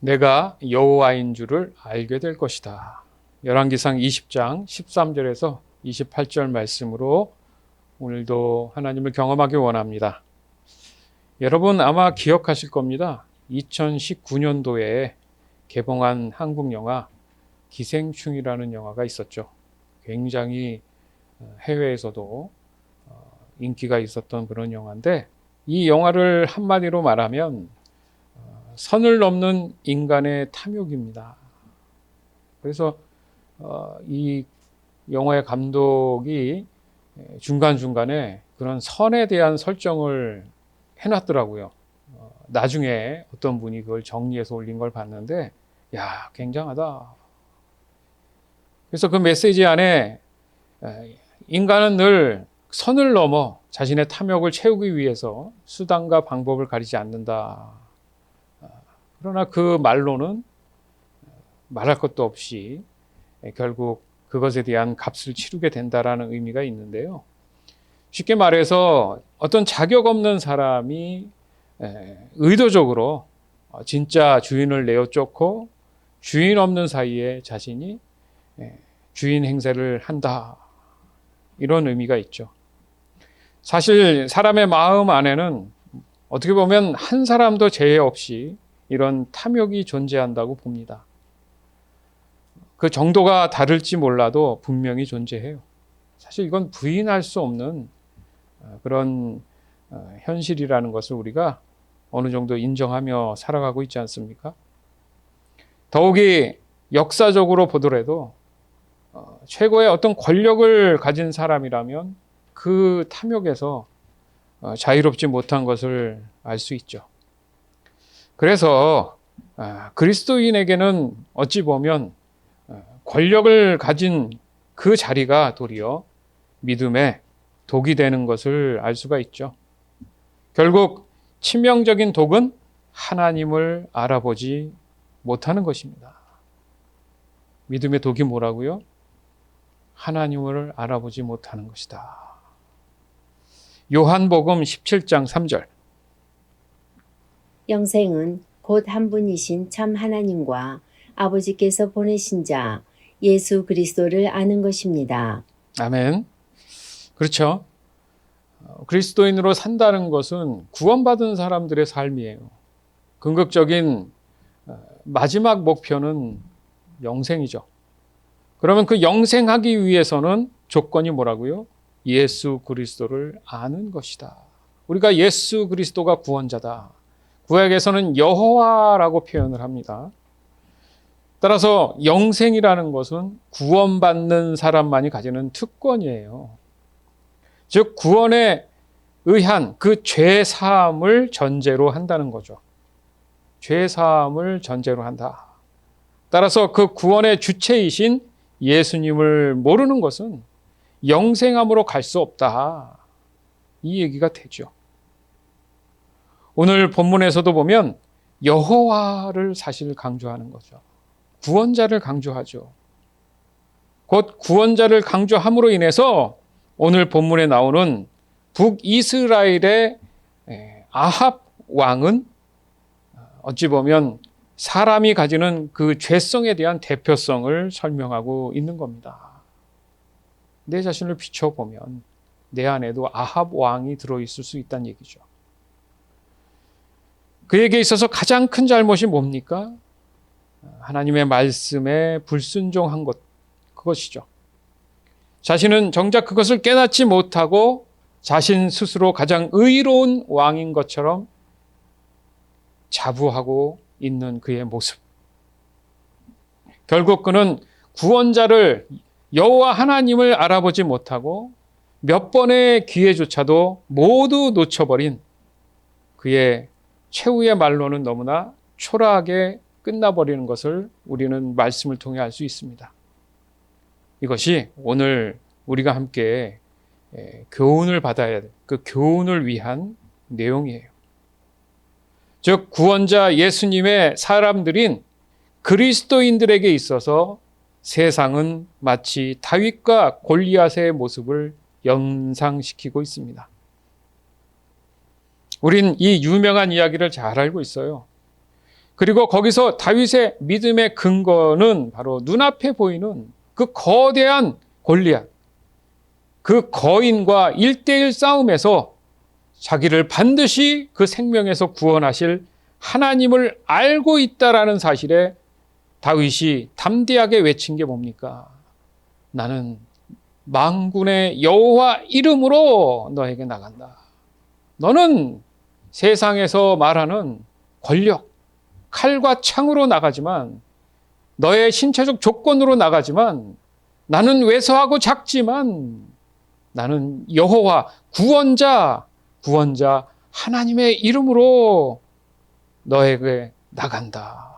내가 여호와인 줄을 알게 될 것이다. 열왕기상 20장 13절에서 28절 말씀으로 오늘도 하나님을 경험하기 원합니다. 여러분 아마 기억하실 겁니다. 2019년도에 개봉한 한국 영화 기생충이라는 영화가 있었죠. 굉장히 해외에서도 인기가 있었던 그런 영화인데, 이 영화를 한마디로 말하면 선을 넘는 인간의 탐욕입니다. 그래서 이 영화의 감독이 중간중간에 그런 선에 대한 설정을 해놨더라고요. 나중에 어떤 분이 그걸 정리해서 올린 걸 봤는데, 야, 굉장하다. 그래서 그 메시지 안에 인간은 늘 선을 넘어 자신의 탐욕을 채우기 위해서 수단과 방법을 가리지 않는다. 그러나 그 말로는 말할 것도 없이 결국 그것에 대한 값을 치르게 된다라는 의미가 있는데요. 쉽게 말해서 어떤 자격 없는 사람이 의도적으로 진짜 주인을 내어 쫓고 주인 없는 사이에 자신이 주인 행세를 한다, 이런 의미가 있죠. 사실 사람의 마음 안에는 어떻게 보면 한 사람도 제해 없이 이런 탐욕이 존재한다고 봅니다. 그 정도가 다를지 몰라도 분명히 존재해요. 사실 이건 부인할 수 없는 그런 현실이라는 것을 우리가 어느 정도 인정하며 살아가고 있지 않습니까? 더욱이 역사적으로 보더라도 최고의 어떤 권력을 가진 사람이라면 그 탐욕에서 자유롭지 못한 것을 알 수 있죠. 그래서 그리스도인에게는 어찌 보면 권력을 가진 그 자리가 도리어 믿음의 독이 되는 것을 알 수가 있죠. 결국 치명적인 독은 하나님을 알아보지 못하는 것입니다. 믿음의 독이 뭐라고요? 하나님을 알아보지 못하는 것이다. 요한복음 17장 3절. 영생은 곧 한 분이신 참 하나님과 아버지께서 보내신 자 예수 그리스도를 아는 것입니다. 아멘. 그렇죠. 그리스도인으로 산다는 것은 구원받은 사람들의 삶이에요. 궁극적인 마지막 목표는 영생이죠. 그러면 그 영생하기 위해서는 조건이 뭐라고요? 예수 그리스도를 아는 것이다. 우리가 예수 그리스도가 구원자다. 구약에서는 여호와라고 표현을 합니다. 따라서 영생이라는 것은 구원받는 사람만이 가지는 특권이에요. 즉 구원에 의한 그 죄사함을 전제로 한다는 거죠. 죄사함을 전제로 한다. 따라서 그 구원의 주체이신 예수님을 모르는 것은 영생함으로 갈 수 없다, 이 얘기가 되죠. 오늘 본문에서도 보면 여호와를 사실 강조하는 거죠. 구원자를 강조하죠. 곧 구원자를 강조함으로 인해서 오늘 본문에 나오는 북이스라엘의 아합 왕은 어찌 보면 사람이 가지는 그 죄성에 대한 대표성을 설명하고 있는 겁니다. 내 자신을 비춰보면 내 안에도 아합 왕이 들어있을 수 있다는 얘기죠. 그에게 있어서 가장 큰 잘못이 뭡니까? 하나님의 말씀에 불순종한 것, 그것이죠. 자신은 정작 그것을 깨닫지 못하고 자신 스스로 가장 의로운 왕인 것처럼 자부하고 있는 그의 모습. 결국 그는 구원자를, 여호와 하나님을 알아보지 못하고 몇 번의 기회조차도 모두 놓쳐버린 그의 최후의 말로는 너무나 초라하게 끝나버리는 것을 우리는 말씀을 통해 알 수 있습니다. 이것이 오늘 우리가 함께 교훈을 받아야 될 그 교훈을 위한 내용이에요. 즉 구원자 예수님의 사람들인 그리스도인들에게 있어서 세상은 마치 다윗과 골리앗의 모습을 연상시키고 있습니다. 우린 이 유명한 이야기를 잘 알고 있어요. 그리고 거기서 다윗의 믿음의 근거는 바로 눈앞에 보이는 그 거대한 골리앗, 그 거인과 1대1 싸움에서 자기를 반드시 그 생명에서 구원하실 하나님을 알고 있다라는 사실에 다윗이 담대하게 외친 게 뭡니까? 나는 만군의 여호와 이름으로 너에게 나간다. 너는 세상에서 말하는 권력, 칼과 창으로 나가지만, 너의 신체적 조건으로 나가지만, 나는 왜소하고 작지만 나는 여호와 구원자 하나님의 이름으로 너에게 나간다.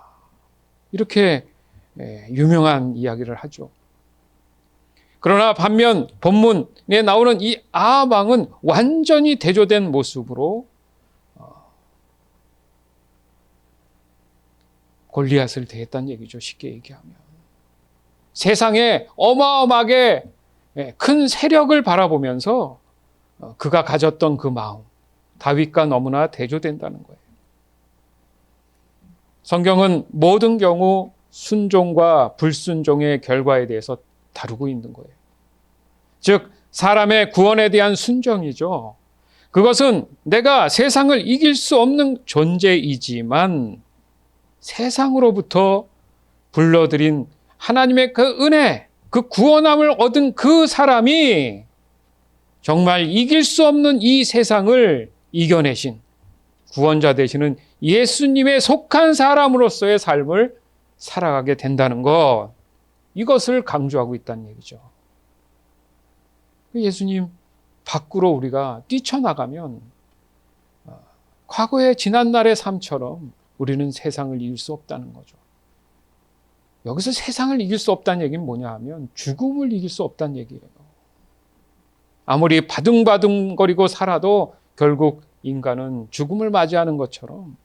이렇게 유명한 이야기를 하죠. 그러나 반면 본문에 나오는 이 아합왕은 완전히 대조된 모습으로 골리앗을 대했다는 얘기죠. 쉽게 얘기하면. 세상에 어마어마하게 큰 세력을 바라보면서 그가 가졌던 그 마음, 다윗과 너무나 대조된다는 거예요. 성경은 모든 경우 순종과 불순종의 결과에 대해서 다루고 있는 거예요. 즉, 사람의 구원에 대한 순종이죠. 그것은 내가 세상을 이길 수 없는 존재이지만 세상으로부터 불러들인 하나님의 그 은혜, 그 구원함을 얻은 그 사람이 정말 이길 수 없는 이 세상을 이겨내신 구원자 되시는 예수님에 속한 사람으로서의 삶을 살아가게 된다는 것, 이것을 강조하고 있다는 얘기죠. 예수님 밖으로 우리가 뛰쳐나가면 과거의 지난날의 삶처럼 우리는 세상을 이길 수 없다는 거죠. 여기서 세상을 이길 수 없다는 얘기는 뭐냐 하면 죽음을 이길 수 없다는 얘기예요. 아무리 바둥바둥거리고 살아도 결국 인간은 죽음을 맞이하는 것처럼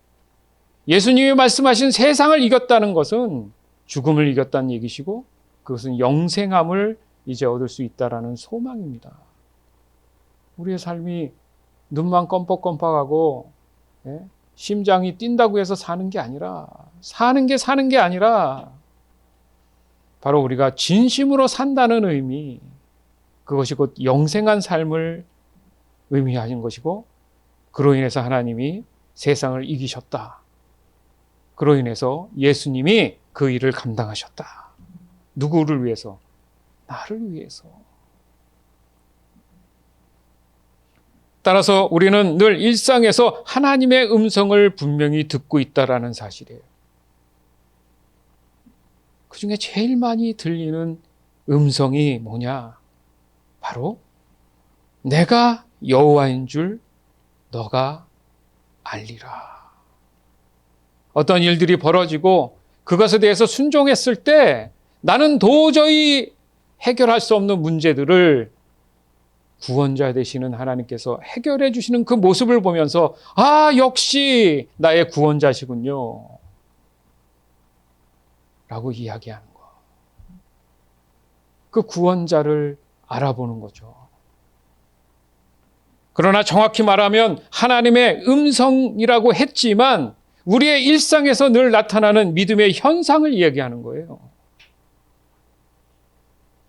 예수님이 말씀하신 세상을 이겼다는 것은 죽음을 이겼다는 얘기시고 그것은 영생함을 이제 얻을 수 있다라는 소망입니다. 우리의 삶이 눈만 껌뻑껌뻑하고 심장이 뛴다고 해서 사는 게 아니라 사는 게 아니라 바로 우리가 진심으로 산다는 의미, 그것이 곧 영생한 삶을 의미하는 것이고 그로 인해서 하나님이 세상을 이기셨다. 그로 인해서 예수님이 그 일을 감당하셨다. 누구를 위해서? 나를 위해서. 따라서 우리는 늘 일상에서 하나님의 음성을 분명히 듣고 있다라는 사실이에요. 그 중에 제일 많이 들리는 음성이 뭐냐? 바로 내가 여호와인 줄 너가 알리라. 어떤 일들이 벌어지고 그것에 대해서 순종했을 때 나는 도저히 해결할 수 없는 문제들을 구원자 되시는 하나님께서 해결해 주시는 그 모습을 보면서 아, 역시 나의 구원자시군요. 라고 이야기하는 거. 그 구원자를 알아보는 거죠. 그러나 정확히 말하면 하나님의 음성이라고 했지만 우리의 일상에서 늘 나타나는 믿음의 현상을 이야기하는 거예요.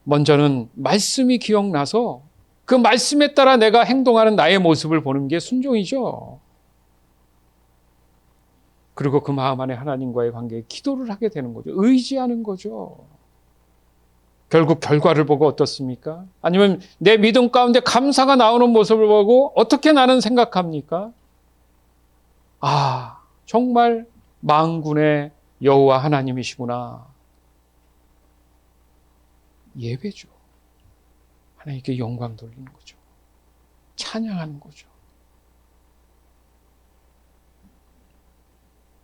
먼저는 말씀이 기억나서 그 말씀에 따라 내가 행동하는 나의 모습을 보는 게 순종이죠. 그리고 그 마음 안에 하나님과의 관계에 기도를 하게 되는 거죠. 의지하는 거죠. 결국 결과를 보고 어떻습니까? 아니면 내 믿음 가운데 감사가 나오는 모습을 보고 어떻게 나는 생각합니까? 아, 정말 만군의 여호와 하나님이시구나. 예배죠. 하나님께 영광 돌리는 거죠. 찬양하는 거죠.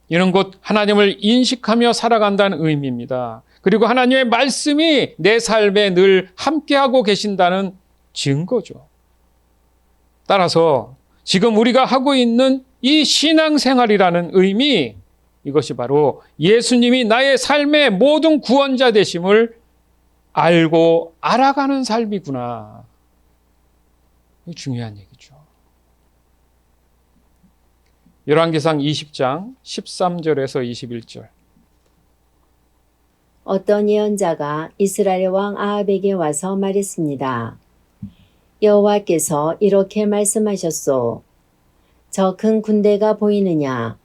이는 곧 하나님을 인식하며 살아간다는 의미입니다. 그리고 하나님의 말씀이 내 삶에 늘 함께하고 계신다는 증거죠. 따라서 지금 우리가 하고 있는 이 신앙생활이라는 의미, 이것이 바로 예수님이 나의 삶의 모든 구원자 되심을 알고 알아가는 삶이구나. 중요한 얘기죠. 열왕기상 20장 13절에서 21절. 어떤 예언자가 이스라엘 왕 아합에게 와서 말했습니다. 여호와께서 이렇게 말씀하셨소. 저 큰 군대가 보이느냐?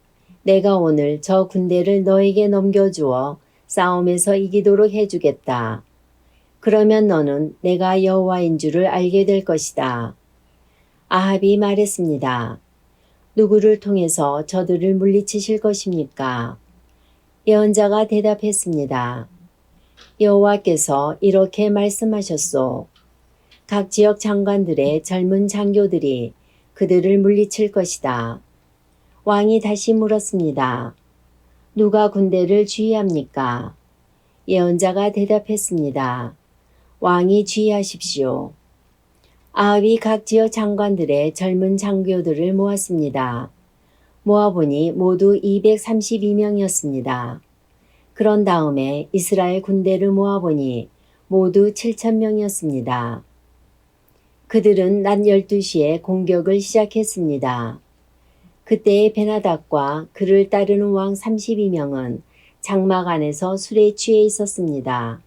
내가 오늘 저 군대를 너에게 넘겨주어 싸움에서 이기도록 해주겠다. 그러면 너는 내가 여호와인 줄을 알게 될 것이다. 아합이 말했습니다. 누구를 통해서 저들을 물리치실 것입니까? 예언자가 대답했습니다. 여호와께서 이렇게 말씀하셨소. 각 지역 장관들의 젊은 장교들이 그들을 물리칠 것이다. 왕이 다시 물었습니다. 누가 군대를 지휘합니까? 예언자가 대답했습니다. 왕이 지휘하십시오. 아합이 각 지역 장관들의 젊은 장교들을 모았습니다. 모아보니 모두 232명이었습니다. 그런 다음에 이스라엘 군대를 모아보니 모두 7,000명이었습니다. 그들은 낮 12시에 공격을 시작했습니다. 그때의 베나닥과 그를 따르는 왕 32명은 장막 안에서 술에 취해 있었습니다.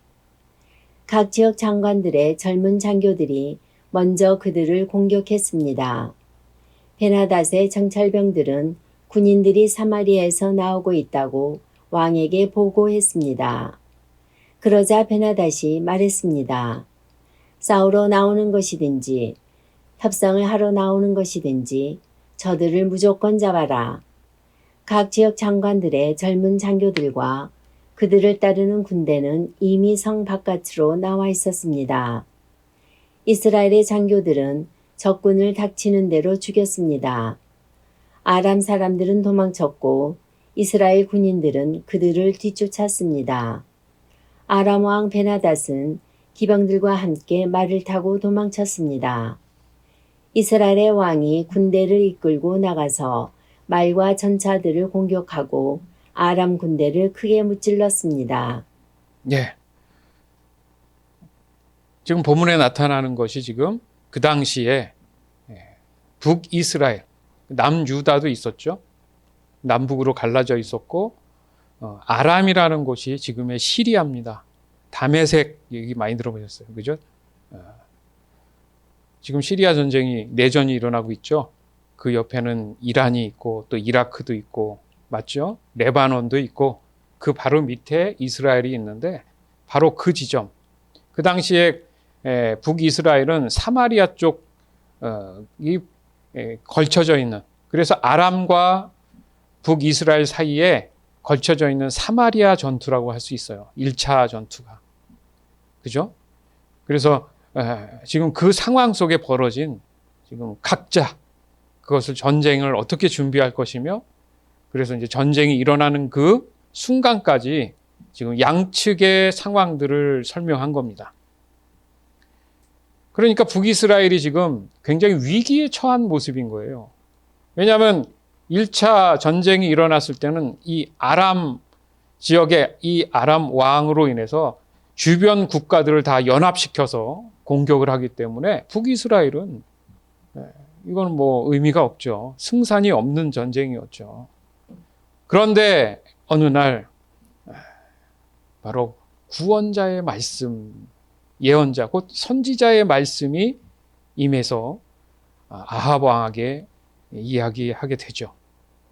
각 지역 장관들의 젊은 장교들이 먼저 그들을 공격했습니다. 베나닷의 정찰병들은 군인들이 사마리아에서 나오고 있다고 왕에게 보고했습니다. 그러자 베나닷이 말했습니다. 싸우러 나오는 것이든지 협상을 하러 나오는 것이든지 저들을 무조건 잡아라. 각 지역 장관들의 젊은 장교들과 그들을 따르는 군대는 이미 성 바깥으로 나와 있었습니다. 이스라엘의 장교들은 적군을 닥치는 대로 죽였습니다. 아람 사람들은 도망쳤고 이스라엘 군인들은 그들을 뒤쫓았습니다. 아람 왕 베나닷은 기병들과 함께 말을 타고 도망쳤습니다. 이스라엘의 왕이 군대를 이끌고 나가서 말과 전차들을 공격하고 아람 군대를 크게 무찔렀습니다. 예. 지금 본문에 나타나는 것이 지금 그 당시에 북이스라엘, 남유다도 있었죠. 남북으로 갈라져 있었고 아람이라는 곳이 지금의 시리아입니다. 다메섹 얘기 많이 들어보셨어요. 그죠? 지금 시리아 전쟁이 내전이 일어나고 있죠. 그 옆에는 이란이 있고 또 이라크도 있고 맞죠? 레바논도 있고 그 바로 밑에 이스라엘이 있는데 바로 그 지점. 그 당시에 북이스라엘은 사마리아 쪽이 걸쳐져 있는, 그래서 아람과 북이스라엘 사이에 걸쳐져 있는 사마리아 전투라고 할 수 있어요. 1차 전투가. 그죠? 그래서 지금 그 상황 속에 벌어진 지금 각자 그것을 전쟁을 어떻게 준비할 것이며, 그래서 이제 전쟁이 일어나는 그 순간까지 지금 양측의 상황들을 설명한 겁니다. 그러니까 북이스라엘이 지금 굉장히 위기에 처한 모습인 거예요. 왜냐하면 1차 전쟁이 일어났을 때는 이 아람 지역의 이 아람 왕으로 인해서 주변 국가들을 다 연합시켜서 공격을 하기 때문에 북이스라엘은 이건 뭐 의미가 없죠. 승산이 없는 전쟁이었죠. 그런데 어느 날 바로 구원자의 말씀, 예언자 곧 선지자의 말씀이 임해서 아합 왕에게 이야기하게 되죠.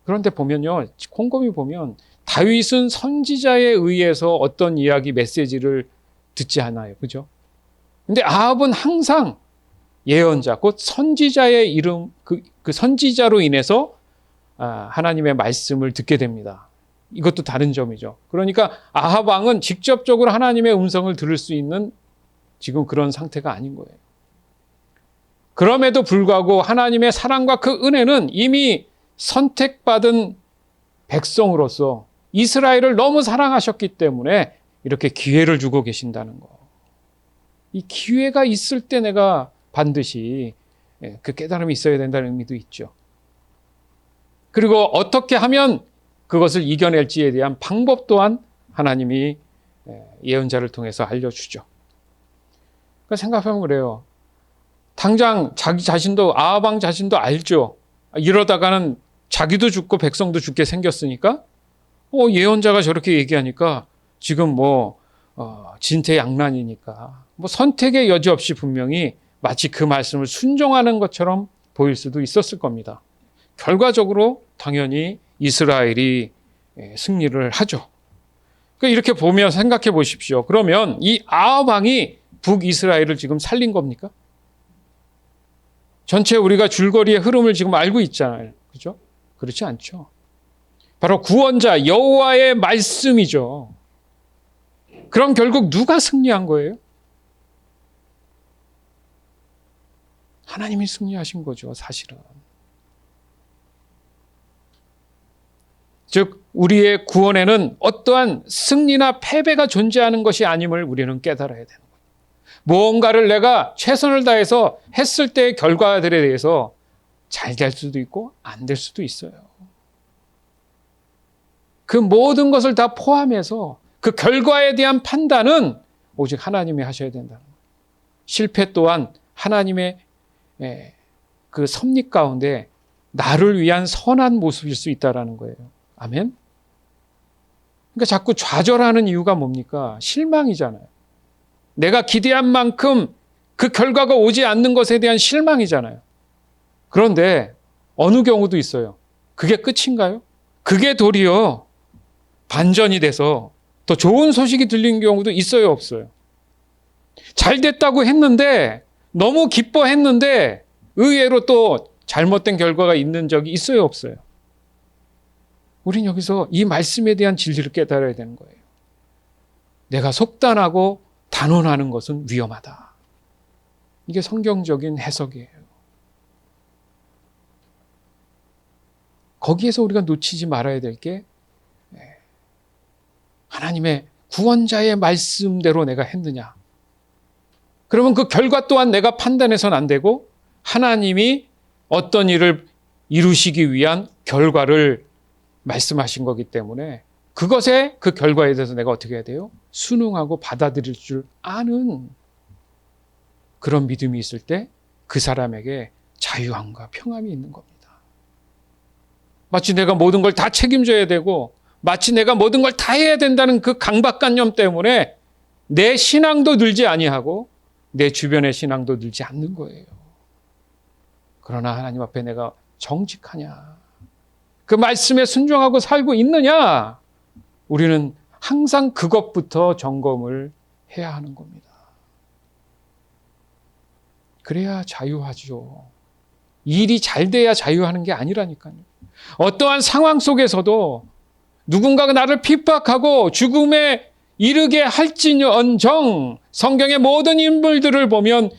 그런데 보면요, 곰곰이 보면 다윗은 선지자에 의해서 어떤 이야기 메시지를 듣지 않아요. 그죠? 근데 아합은 항상 예언자 곧 선지자의 이름, 그 선지자로 인해서 하나님의 말씀을 듣게 됩니다. 이것도 다른 점이죠. 그러니까 아합 왕은 직접적으로 하나님의 음성을 들을 수 있는 지금 그런 상태가 아닌 거예요. 그럼에도 불구하고 하나님의 사랑과 그 은혜는 이미 선택받은 백성으로서 이스라엘을 너무 사랑하셨기 때문에 이렇게 기회를 주고 계신다는 거. 이 기회가 있을 때 내가 반드시 그 깨달음이 있어야 된다는 의미도 있죠. 그리고 어떻게 하면 그것을 이겨낼지에 대한 방법 또한 하나님이 예언자를 통해서 알려주죠. 그러니까 생각하면 그래요. 당장 자기 자신도, 아합 왕 자신도 알죠. 이러다가는 자기도 죽고 백성도 죽게 생겼으니까 예언자가 저렇게 얘기하니까 지금 진퇴양난이니까 선택의 여지 없이 분명히 마치 그 말씀을 순종하는 것처럼 보일 수도 있었을 겁니다. 결과적으로 당연히 이스라엘이 승리를 하죠. 이렇게 보면 생각해 보십시오. 그러면 이 아합 왕이 북이스라엘을 지금 살린 겁니까? 전체 우리가 줄거리의 흐름을 지금 알고 있잖아요. 그죠? 그렇지 않죠. 바로 구원자 여호와의 말씀이죠. 그럼 결국 누가 승리한 거예요? 하나님이 승리하신 거죠, 사실은. 즉 우리의 구원에는 어떠한 승리나 패배가 존재하는 것이 아님을 우리는 깨달아야 되는 거예요. 무언가를 내가 최선을 다해서 했을 때의 결과들에 대해서 잘 될 수도 있고 안 될 수도 있어요. 그 모든 것을 다 포함해서 그 결과에 대한 판단은 오직 하나님이 하셔야 된다는 거예요. 실패 또한 하나님의 그 섭리 가운데 나를 위한 선한 모습일 수 있다는 거예요. 아멘? 그러니까 자꾸 좌절하는 이유가 뭡니까? 실망이잖아요. 내가 기대한 만큼 그 결과가 오지 않는 것에 대한 실망이잖아요. 그런데 어느 경우도 있어요. 그게 끝인가요? 그게 도리어 반전이 돼서 더 좋은 소식이 들린 경우도 있어요, 없어요? 잘 됐다고 했는데 너무 기뻐했는데 의외로 또 잘못된 결과가 있는 적이 있어요, 없어요? 우린 여기서 이 말씀에 대한 진리를 깨달아야 되는 거예요. 내가 속단하고 단언하는 것은 위험하다. 이게 성경적인 해석이에요. 거기에서 우리가 놓치지 말아야 될 게 하나님의 구원자의 말씀대로 내가 했느냐. 그러면 그 결과 또한 내가 판단해서는 안 되고 하나님이 어떤 일을 이루시기 위한 결과를 말씀하신 거기 때문에 그것에 그 결과에 대해서 내가 어떻게 해야 돼요? 순응하고 받아들일 줄 아는 그런 믿음이 있을 때 그 사람에게 자유함과 평안이 있는 겁니다. 마치 내가 모든 걸 다 책임져야 되고 마치 내가 모든 걸 다 해야 된다는 그 강박관념 때문에 내 신앙도 늘지 아니하고 내 주변의 신앙도 늘지 않는 거예요. 그러나 하나님 앞에 내가 정직하냐? 그 말씀에 순종하고 살고 있느냐? 우리는 항상 그것부터 점검을 해야 하는 겁니다. 그래야 자유하죠. 일이 잘 돼야 자유하는 게 아니라니까요. 어떠한 상황 속에서도 누군가가 나를 핍박하고 죽음에 이르게 할지언정 성경의 모든 인물들을 보면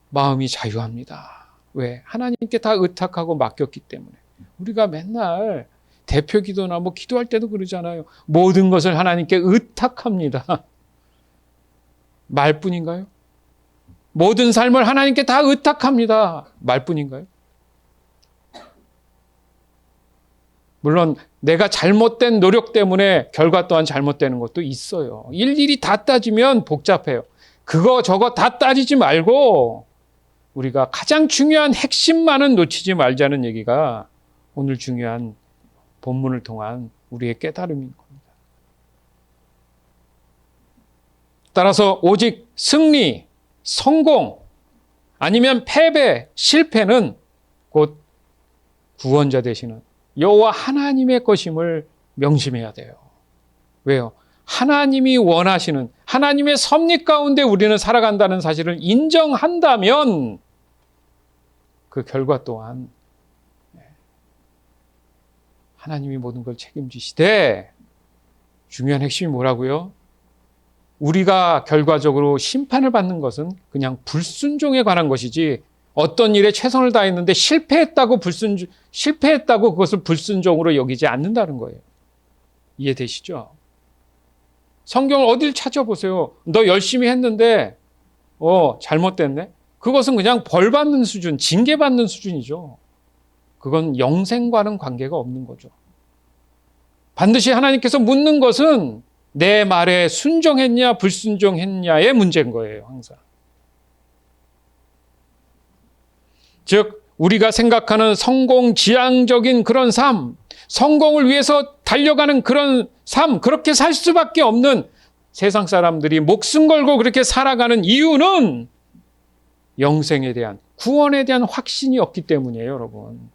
마음이 자유합니다. 왜? 하나님께 다 의탁하고 맡겼기 때문에. 우리가 맨날 대표 기도나 기도할 때도 그러잖아요. 모든 것을 하나님께 의탁합니다. 말뿐인가요? 모든 삶을 하나님께 다 의탁합니다. 말뿐인가요? 물론 내가 잘못된 노력 때문에 결과 또한 잘못되는 것도 있어요. 일일이 다 따지면 복잡해요. 그거 저거 다 따지지 말고 우리가 가장 중요한 핵심만은 놓치지 말자는 얘기가 오늘 중요한 본문을 통한 우리의 깨달음인 겁니다. 따라서 오직 승리, 성공, 아니면 패배, 실패는 곧 구원자 되시는 여호와 하나님의 것임을 명심해야 돼요. 왜요? 하나님이 원하시는 하나님의 섭리 가운데 우리는 살아간다는 사실을 인정한다면 그 결과 또한 하나님이 모든 걸 책임지시되 중요한 핵심이 뭐라고요? 우리가 결과적으로 심판을 받는 것은 그냥 불순종에 관한 것이지 어떤 일에 최선을 다했는데 실패했다고 그것을 불순종으로 여기지 않는다는 거예요. 이해되시죠? 성경을 어딜 찾아보세요. 너 열심히 했는데 잘못됐네. 그것은 그냥 벌 받는 수준, 징계 받는 수준이죠. 그건 영생과는 관계가 없는 거죠. 반드시 하나님께서 묻는 것은 내 말에 순종했냐 불순종했냐의 문제인 거예요. 항상. 즉 우리가 생각하는 성공 지향적인 그런 삶, 성공을 위해서 달려가는 그런 삶, 그렇게 살 수밖에 없는 세상 사람들이 목숨 걸고 그렇게 살아가는 이유는 영생에 대한, 구원에 대한 확신이 없기 때문이에요, 여러분.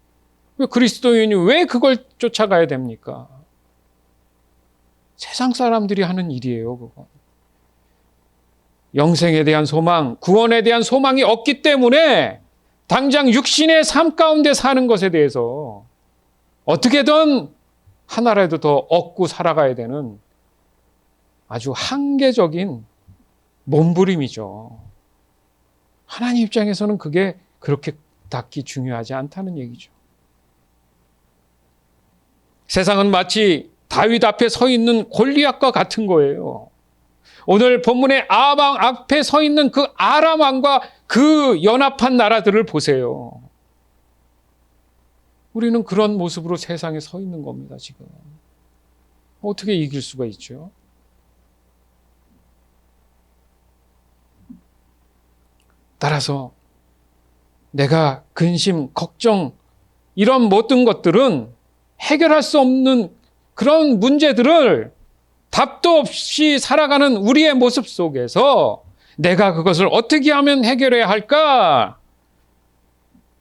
그리스도인이 왜 그걸 쫓아가야 됩니까? 세상 사람들이 하는 일이에요, 그거. 영생에 대한 소망, 구원에 대한 소망이 없기 때문에 당장 육신의 삶 가운데 사는 것에 대해서 어떻게든 하나라도 더 얻고 살아가야 되는 아주 한계적인 몸부림이죠. 하나님 입장에서는 그게 그렇게 딱히 중요하지 않다는 얘기죠. 세상은 마치 다윗 앞에 서 있는 골리앗과 같은 거예요. 오늘 본문의 아람 왕 앞에 서 있는 그 아람 왕과 그 연합한 나라들을 보세요. 우리는 그런 모습으로 세상에 서 있는 겁니다, 지금. 어떻게 이길 수가 있죠? 따라서 내가 근심, 걱정, 이런 모든 것들은 해결할 수 없는 그런 문제들을 답도 없이 살아가는 우리의 모습 속에서 내가 그것을 어떻게 하면 해결해야 할까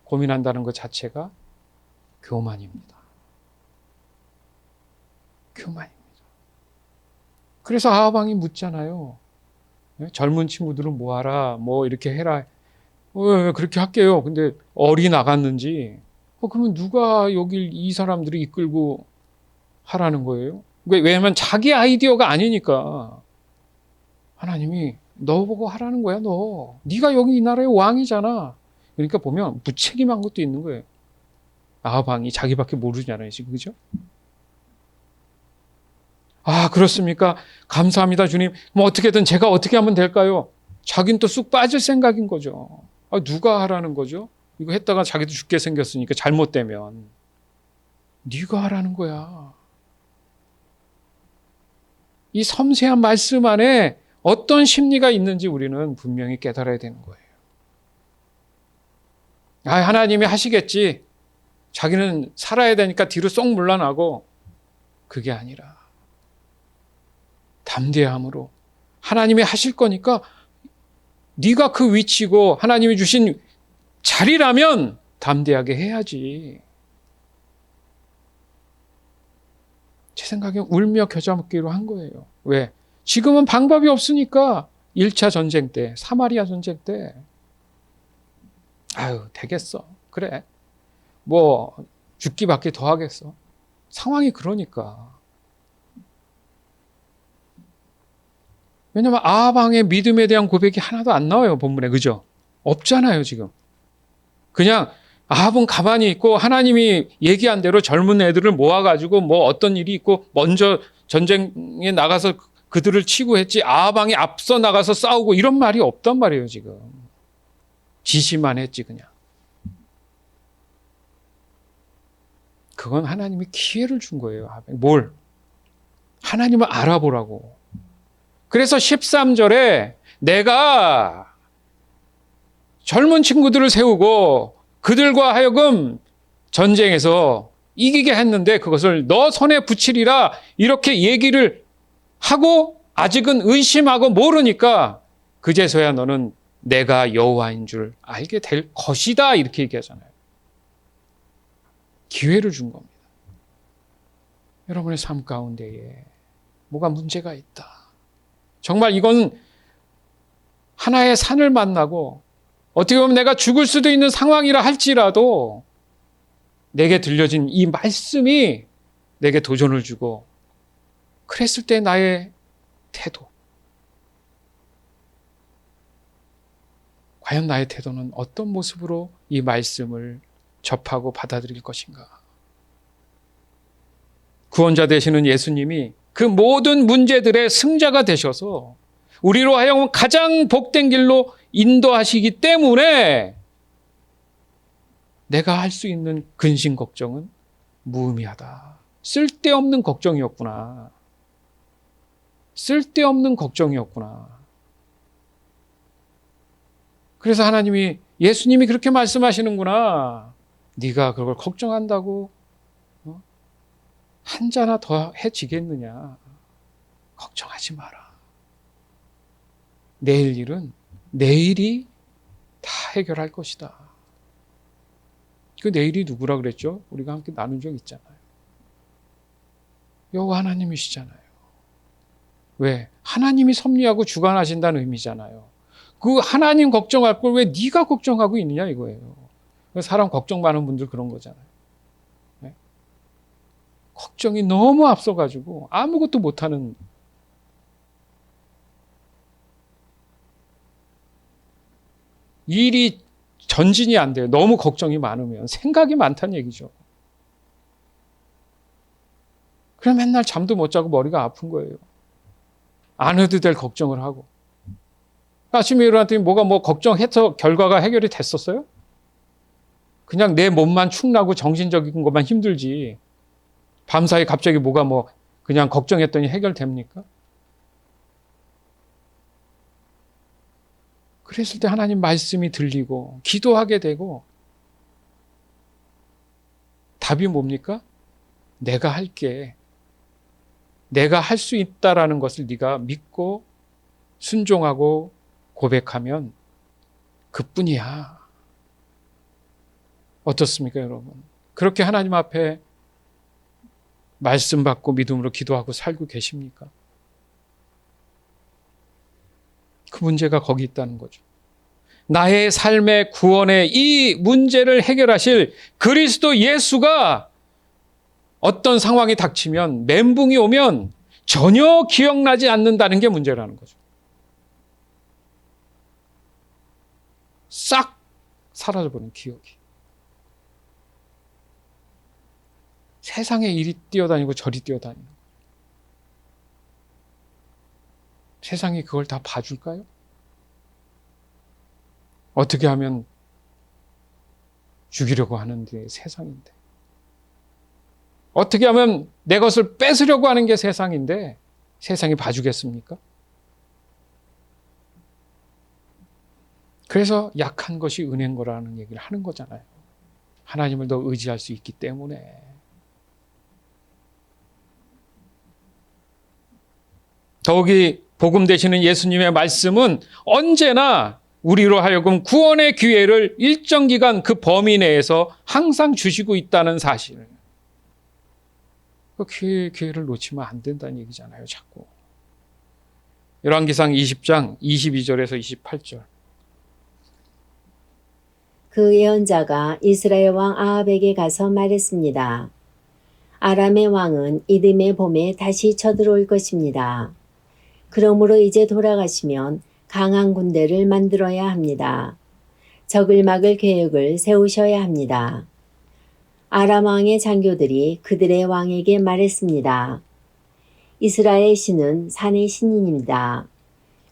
고민한다는 것 자체가 교만입니다. 교만입니다. 그래서 아합 왕이 묻잖아요. 젊은 친구들은 뭐 하라, 뭐 이렇게 해라. 그렇게 할게요. 근데 얼이 나갔는지, 그러면 누가 여길 이 사람들이 이끌고 하라는 거예요? 왜냐하면 자기 아이디어가 아니니까. 하나님이 너 보고 하라는 거야, 너. 네가 여기 이 나라의 왕이잖아. 그러니까 보면 무책임한 것도 있는 거예요. 아합 왕이 자기밖에 모르잖아요, 지금. 그죠? 아, 그렇습니까? 감사합니다, 주님. 뭐 어떻게든 제가 어떻게 하면 될까요? 자기는 또 쑥 빠질 생각인 거죠. 아, 누가 하라는 거죠? 이거 했다가 자기도 죽게 생겼으니까 잘못되면. 네가 하라는 거야. 이 섬세한 말씀 안에 어떤 심리가 있는지 우리는 분명히 깨달아야 되는 거예요. 아, 하나님이 하시겠지. 자기는 살아야 되니까 뒤로 쏙 물러나고. 그게 아니라 담대함으로 하나님이 하실 거니까 네가 그 위치고 하나님이 주신 자리라면 담대하게 해야지. 제 생각엔 울며 겨자 먹기로 한 거예요. 왜? 지금은 방법이 없으니까 1차 전쟁 때, 사마리아 전쟁 때 아유, 되겠어. 그래. 뭐 죽기밖에 더 하겠어. 상황이 그러니까. 왜냐하면 아합 왕의 믿음에 대한 고백이 하나도 안 나와요, 본문에. 그죠? 없잖아요, 지금. 그냥 아합은 가만히 있고 하나님이 얘기한 대로 젊은 애들을 모아가지고 뭐 어떤 일이 있고 먼저 전쟁에 나가서 그들을 치고 했지, 아합 왕이 앞서 나가서 싸우고 이런 말이 없단 말이에요, 지금. 지시만 했지, 그냥. 그건 하나님이 기회를 준 거예요. 뭘? 하나님을 알아보라고. 그래서 13절에 내가 젊은 친구들을 세우고 그들과 하여금 전쟁에서 이기게 했는데 그것을 너 손에 붙이리라 이렇게 얘기를 하고 아직은 의심하고 모르니까 그제서야 너는 내가 여호와인 줄 알게 될 것이다 이렇게 얘기하잖아요. 기회를 준 겁니다. 여러분의 삶 가운데에 뭐가 문제가 있다. 정말 이건 하나의 산을 만나고 어떻게 보면 내가 죽을 수도 있는 상황이라 할지라도 내게 들려진 이 말씀이 내게 도전을 주고 그랬을 때 나의 태도, 과연 나의 태도는 어떤 모습으로 이 말씀을 접하고 받아들일 것인가? 구원자 되시는 예수님이 그 모든 문제들의 승자가 되셔서 우리로 하여금 가장 복된 길로 인도하시기 때문에 내가 할 수 있는 근심 걱정은 무의미하다. 쓸데없는 걱정이었구나. 쓸데없는 걱정이었구나. 그래서 하나님이 예수님이 그렇게 말씀하시는구나. 네가 그걸 걱정한다고 한자나 더 해지겠느냐. 걱정하지 마라. 내일 일은 내일이 다 해결할 것이다. 그 내일이 누구라 그랬죠? 우리가 함께 나눈 적 있잖아요. 여호와 하나님이시잖아요. 왜? 하나님이 섭리하고 주관하신다는 의미잖아요. 그 하나님 걱정할 걸 왜 네가 걱정하고 있느냐 이거예요. 사람 걱정 많은 분들 그런 거잖아요. 네? 걱정이 너무 앞서가지고 아무것도 못하는, 일이 전진이 안 돼요. 너무 걱정이 많으면. 생각이 많다는 얘기죠. 그럼 맨날 잠도 못 자고 머리가 아픈 거예요. 안 해도 될 걱정을 하고. 아침에 일어났더니 뭐가 걱정해서 결과가 해결이 됐었어요? 그냥 내 몸만 축나고 정신적인 것만 힘들지. 밤사이 갑자기 그냥 걱정했더니 해결됩니까? 그랬을 때 하나님 말씀이 들리고 기도하게 되고 답이 뭡니까? 내가 할게. 내가 할 수 있다라는 것을 네가 믿고 순종하고 고백하면 그뿐이야. 어떻습니까, 여러분? 그렇게 하나님 앞에 말씀 받고 믿음으로 기도하고 살고 계십니까? 그 문제가 거기 있다는 거죠. 나의 삶의 구원의 이 문제를 해결하실 그리스도 예수가 어떤 상황이 닥치면, 멘붕이 오면 전혀 기억나지 않는다는 게 문제라는 거죠. 싹 사라져버린 기억이. 세상에 이리 뛰어다니고 저리 뛰어다니는 거예요. 세상이 그걸 다 봐줄까요? 어떻게 하면 죽이려고 하는데 세상인데. 어떻게 하면 내 것을 뺏으려고 하는 게 세상인데 세상이 봐주겠습니까? 그래서 약한 것이 은혜인 거라는 얘기를 하는 거잖아요. 하나님을 더 의지할 수 있기 때문에. 더욱이 복음 되시는 예수님의 말씀은 언제나 우리로 하여금 구원의 기회를 일정 기간 그 범위 내에서 항상 주시고 있다는 사실을. 그 기회를 놓치면 안 된다는 얘기잖아요, 자꾸. 열왕기상 20장 22절에서 28절. 그 예언자가 이스라엘 왕 아합에게 가서 말했습니다. 아람의 왕은 이듬해 봄에 다시 쳐들어올 것입니다. 그러므로 이제 돌아가시면 강한 군대를 만들어야 합니다. 적을 막을 계획을 세우셔야 합니다. 아람 왕의 장교들이 그들의 왕에게 말했습니다. 이스라엘 신은 산의 신인입니다.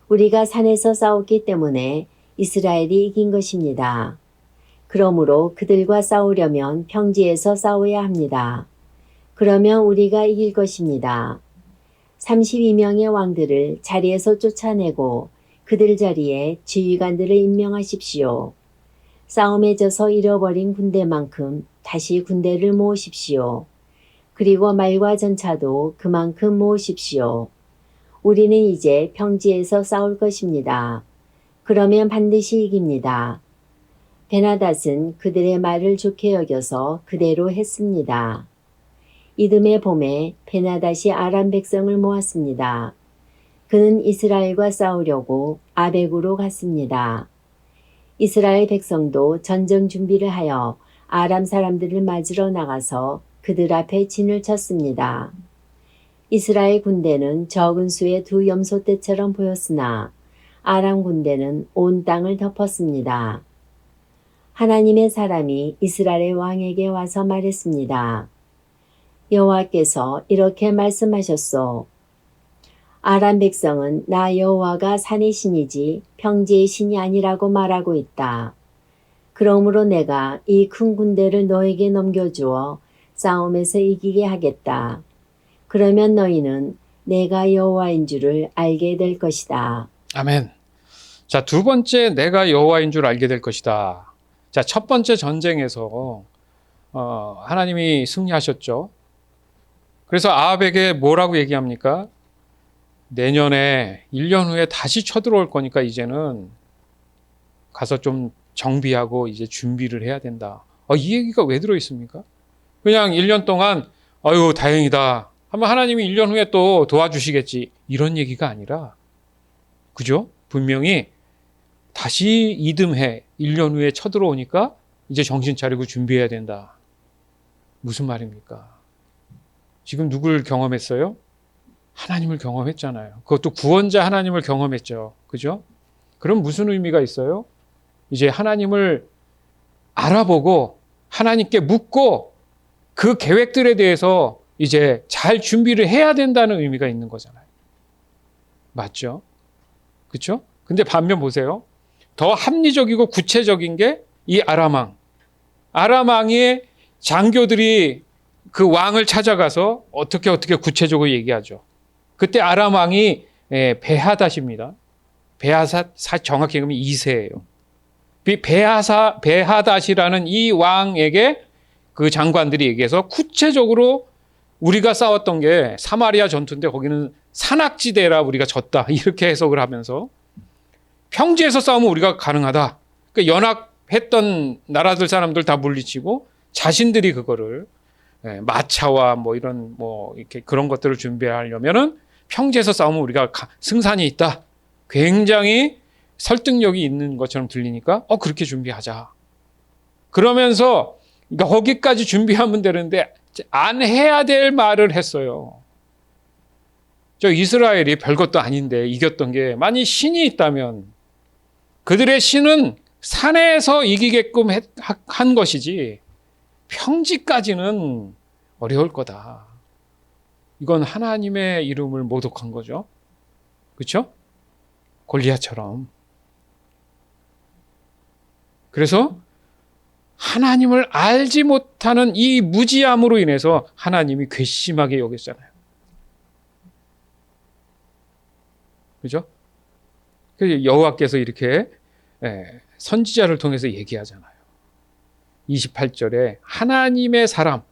우리가 산에서 싸웠기 때문에 이스라엘이 이긴 것입니다. 그러므로 그들과 싸우려면 평지에서 싸워야 합니다. 그러면 우리가 이길 것입니다. 32명의 왕들을 자리에서 쫓아내고 그들 자리에 지휘관들을 임명하십시오. 싸움에 져서 잃어버린 군대만큼 다시 군대를 모으십시오. 그리고 말과 전차도 그만큼 모으십시오. 우리는 이제 평지에서 싸울 것입니다. 그러면 반드시 이깁니다. 베나닷은 그들의 말을 좋게 여겨서 그대로 했습니다. 이듬해 봄에 베나닷이 아람 백성을 모았습니다. 그는 이스라엘과 싸우려고 아벡으로 갔습니다. 이스라엘 백성도 전쟁 준비를 하여 아람 사람들을 맞으러 나가서 그들 앞에 진을 쳤습니다. 이스라엘 군대는 적은 수의 두 염소떼처럼 보였으나 아람 군대는 온 땅을 덮었습니다. 하나님의 사람이 이스라엘 왕에게 와서 말했습니다. 여호와께서 이렇게 말씀하셨소. 아람 백성은 나 여호와가 산의 신이지 평지의 신이 아니라고 말하고 있다. 그러므로 내가 이 큰 군대를 너에게 넘겨주어 싸움에서 이기게 하겠다. 그러면 너희는 내가 여호와인 줄을 알게 될 것이다. 아멘. 자, 두 번째, 내가 여호와인 줄 알게 될 것이다. 자, 첫 번째 전쟁에서 하나님이 승리하셨죠. 그래서 아합에게 뭐라고 얘기합니까? 내년에 1년 후에 다시 쳐들어올 거니까 이제는 가서 좀 정비하고 이제 준비를 해야 된다. 이 얘기가 왜 들어있습니까? 그냥 1년 동안 아유 다행이다 하면 하나님이 1년 후에 또 도와주시겠지 이런 얘기가 아니라, 그죠? 분명히 다시 이듬해 1년 후에 쳐들어오니까 이제 정신 차리고 준비해야 된다. 무슨 말입니까? 지금 누굴 경험했어요? 하나님을 경험했잖아요. 그것도 구원자 하나님을 경험했죠. 그죠? 그럼 무슨 의미가 있어요? 이제 하나님을 알아보고 하나님께 묻고 그 계획들에 대해서 이제 잘 준비를 해야 된다는 의미가 있는 거잖아요. 맞죠? 그렇죠? 근데 반면 보세요. 더 합리적이고 구체적인 게 이 아람왕. 아람왕의 장교들이 그 왕을 찾아가서 어떻게 구체적으로 얘기하죠. 그때 아람왕이 베하닷입니다. 베하닷 정확히 보면 2세예요. 베하닷이라는 이 왕에게 그 장관들이 얘기해서 구체적으로 우리가 싸웠던 게 사마리아 전투인데 거기는 산악지대라 우리가 졌다 이렇게 해석을 하면서 평지에서 싸우면 우리가 가능하다. 그러니까 연합했던 나라들 사람들 다 물리치고 자신들이 그거를 마차와 뭐 이런 뭐 이렇게 그런 것들을 준비하려면은 평지에서 싸우면 우리가 승산이 있다. 굉장히 설득력이 있는 것처럼 들리니까 그렇게 준비하자. 그러면서 그러니까 거기까지 준비하면 되는데 안 해야 될 말을 했어요. 저 이스라엘이 별것도 아닌데 이겼던 게 만약 신이 있다면 그들의 신은 산에서 이기게끔 한 것이지 평지까지는 어려울 거다. 이건 하나님의 이름을 모독한 거죠. 그렇죠? 골리앗처럼. 그래서 하나님을 알지 못하는 이 무지함으로 인해서 하나님이 괘씸하게 여겼잖아요. 그죠? 그래서 여호와께서 이렇게 선지자를 통해서 얘기하잖아요. 28절에 하나님의 사람,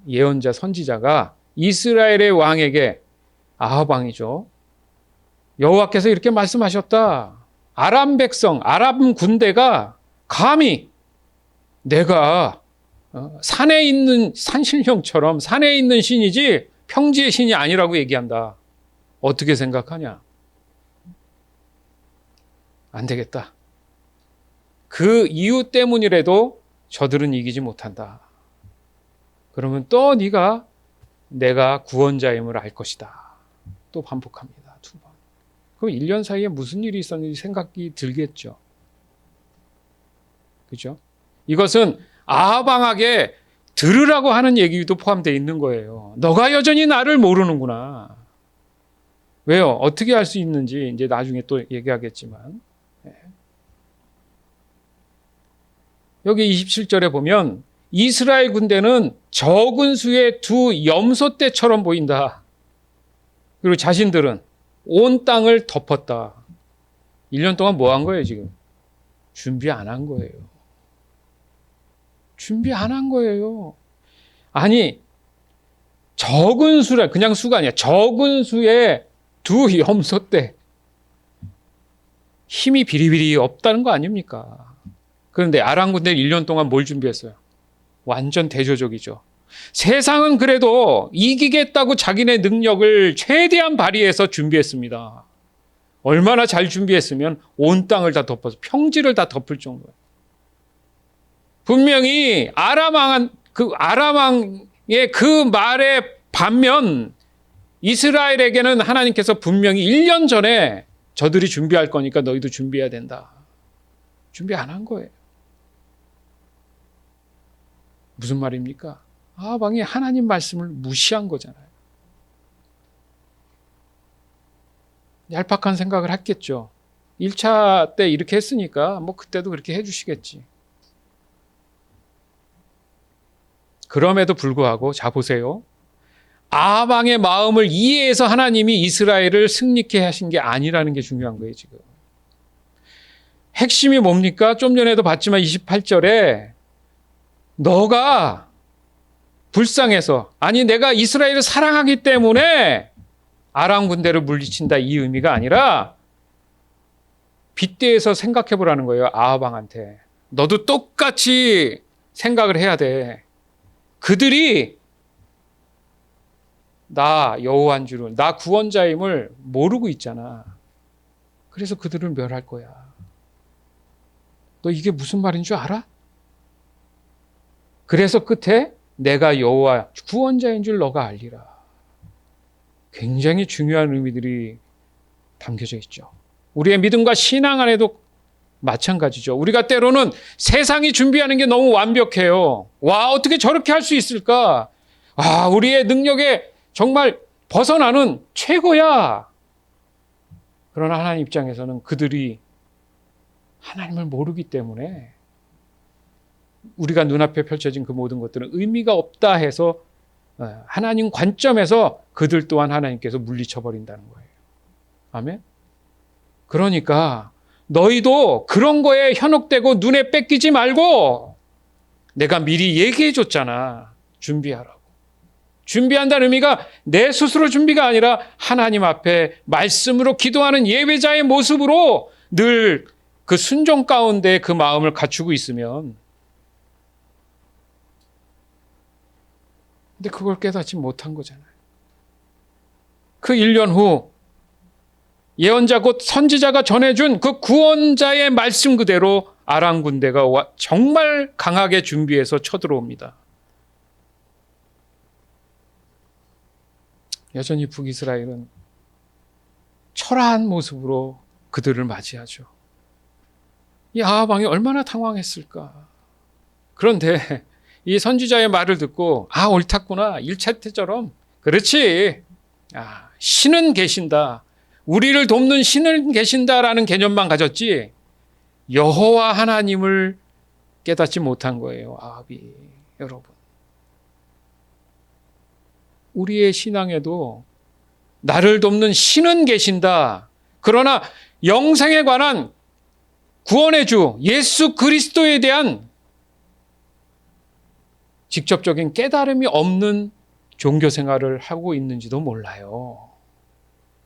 예언자 선지자가 이스라엘의 왕에게, 아합 왕이죠. 여호와께서 이렇게 말씀하셨다. 아람 백성, 아람 군대가 감히 내가 산에 있는 산신령처럼 산에 있는 신이지 평지의 신이 아니라고 얘기한다. 어떻게 생각하냐? 안 되겠다. 그 이유 때문이라도 저들은 이기지 못한다. 그러면 또 네가 내가 구원자임을 알 것이다. 또 반복합니다. 2번. 그럼 1년 사이에 무슨 일이 있었는지 생각이 들겠죠. 그죠? 이것은 아합 왕에게 들으라고 하는 얘기도 포함되어 있는 거예요. 너가 여전히 나를 모르는구나. 왜요? 어떻게 할 수 있는지 이제 나중에 또 얘기하겠지만. 여기 27절에 보면 이스라엘 군대는 적은 수의 두 염소떼처럼 보인다. 그리고 자신들은 온 땅을 덮었다. 1년 동안 뭐 한 거예요, 지금? 준비 안 한 거예요. 준비 안 한 거예요. 아니, 적은 수라, 그냥 수가 아니야. 적은 수의 두 염소떼. 힘이 비리비리 없다는 거 아닙니까? 그런데 아람 군대는 1년 동안 뭘 준비했어요? 완전 대조적이죠. 세상은 그래도 이기겠다고 자기네 능력을 최대한 발휘해서 준비했습니다. 얼마나 잘 준비했으면 온 땅을 다 덮어서 평지를 다 덮을 정도예요. 분명히 아람왕의 그 말에 반면 이스라엘에게는 하나님께서 분명히 1년 전에 저들이 준비할 거니까 너희도 준비해야 된다. 준비 안 한 거예요. 무슨 말입니까? 아합왕이 하나님 말씀을 무시한 거잖아요. 얄팍한 생각을 했겠죠. 1차 때 이렇게 했으니까 뭐 그때도 그렇게 해주시겠지. 그럼에도 불구하고 자 보세요. 아합 왕의 마음을 이해해서 하나님이 이스라엘을 승리케 하신 게 아니라는 게 중요한 거예요, 지금. 핵심이 뭡니까? 좀 전에도 봤지만 28절에 너가 불쌍해서, 아니 내가 이스라엘을 사랑하기 때문에 아람 군대를 물리친다, 이 의미가 아니라 빗대에서 생각해 보라는 거예요. 아합 왕한테. 너도 똑같이 생각을 해야 돼. 그들이 나 여호와인 줄을, 나 구원자임을 모르고 있잖아. 그래서 그들을 멸할 거야. 너 이게 무슨 말인 줄 알아? 그래서 끝에 내가 여호와 구원자인 줄 너가 알리라. 굉장히 중요한 의미들이 담겨져 있죠. 우리의 믿음과 신앙 안에도 마찬가지죠. 우리가 때로는 세상이 준비하는 게 너무 완벽해요. 와, 어떻게 저렇게 할 수 있을까? 아, 우리의 능력에 정말 벗어나는 최고야. 그러나 하나님 입장에서는 그들이 하나님을 모르기 때문에 우리가 눈앞에 펼쳐진 그 모든 것들은 의미가 없다 해서 하나님 관점에서 그들 또한 하나님께서 물리쳐버린다는 거예요. 아멘? 그러니까 너희도 그런 거에 현혹되고 눈에 뺏기지 말고, 내가 미리 얘기해 줬잖아. 준비하라고. 준비한다는 의미가 내 스스로 준비가 아니라 하나님 앞에 말씀으로 기도하는 예배자의 모습으로 늘 그 순종 가운데 그 마음을 갖추고 있으면, 근데 그걸 깨닫지 못한 거잖아요. 그 1년 후 예언자 곧 선지자가 전해준 그 구원자의 말씀 그대로 아람 군대가 정말 강하게 준비해서 쳐들어옵니다. 여전히 북이스라엘은 초라한 모습으로 그들을 맞이하죠. 이 아합 왕이 얼마나 당황했을까. 그런데 이 선지자의 말을 듣고, 아, 옳았구나. 1차 때처럼. 그렇지. 아, 신은 계신다. 우리를 돕는 신은 계신다라는 개념만 가졌지 여호와 하나님을 깨닫지 못한 거예요. 아합이. 여러분, 우리의 신앙에도 나를 돕는 신은 계신다. 그러나 영생에 관한 구원의 주 예수 그리스도에 대한 직접적인 깨달음이 없는 종교 생활을 하고 있는지도 몰라요.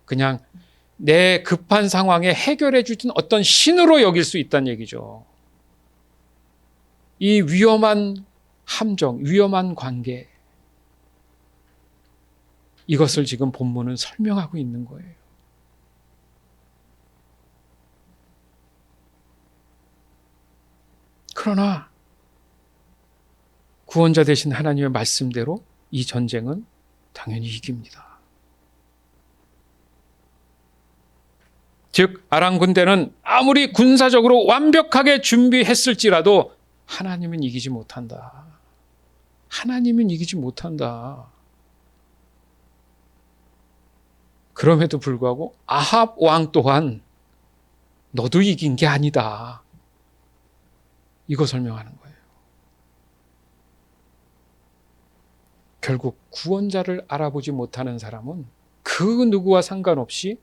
그냥 내 급한 상황에 해결해 주신 어떤 신으로 여길 수 있다는 얘기죠. 이 위험한 함정, 위험한 관계, 이것을 지금 본문은 설명하고 있는 거예요. 그러나 구원자 되신 하나님의 말씀대로 이 전쟁은 당연히 이깁니다. 즉 아람 군대는 아무리 군사적으로 완벽하게 준비했을지라도 하나님은 이기지 못한다. 하나님은 이기지 못한다. 그럼에도 불구하고 아합 왕 또한 너도 이긴 게 아니다. 이거 설명하는 거예요. 결국 구원자를 알아보지 못하는 사람은 그 누구와 상관없이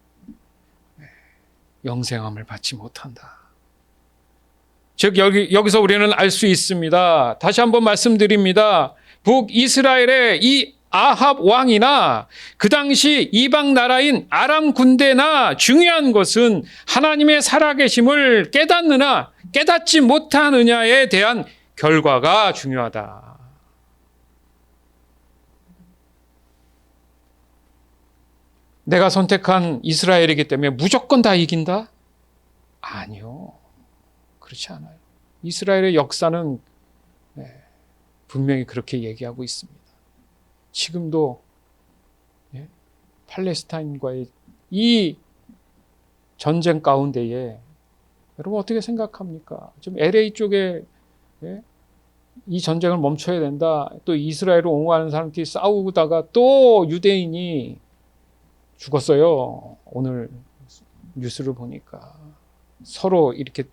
영생함을 받지 못한다. 즉 여기서 우리는 알 수 있습니다. 다시 한번 말씀드립니다. 북이스라엘의 이 아합 왕이나 그 당시 이방 나라인 아람 군대나 중요한 것은 하나님의 살아계심을 깨닫느냐 깨닫지 못하느냐에 대한 결과가 중요하다. 내가 선택한 이스라엘이기 때문에 무조건 다 이긴다? 아니요. 그렇지 않아요. 이스라엘의 역사는 분명히 그렇게 얘기하고 있습니다. 지금도 팔레스타인과의 이 전쟁 가운데에 여러분 어떻게 생각합니까? 지금 LA 쪽에 이 전쟁을 멈춰야 된다. 또 이스라엘을 옹호하는 사람들이 싸우다가 또 유대인이 죽었어요. 오늘 뉴스를 보니까 서로 이렇게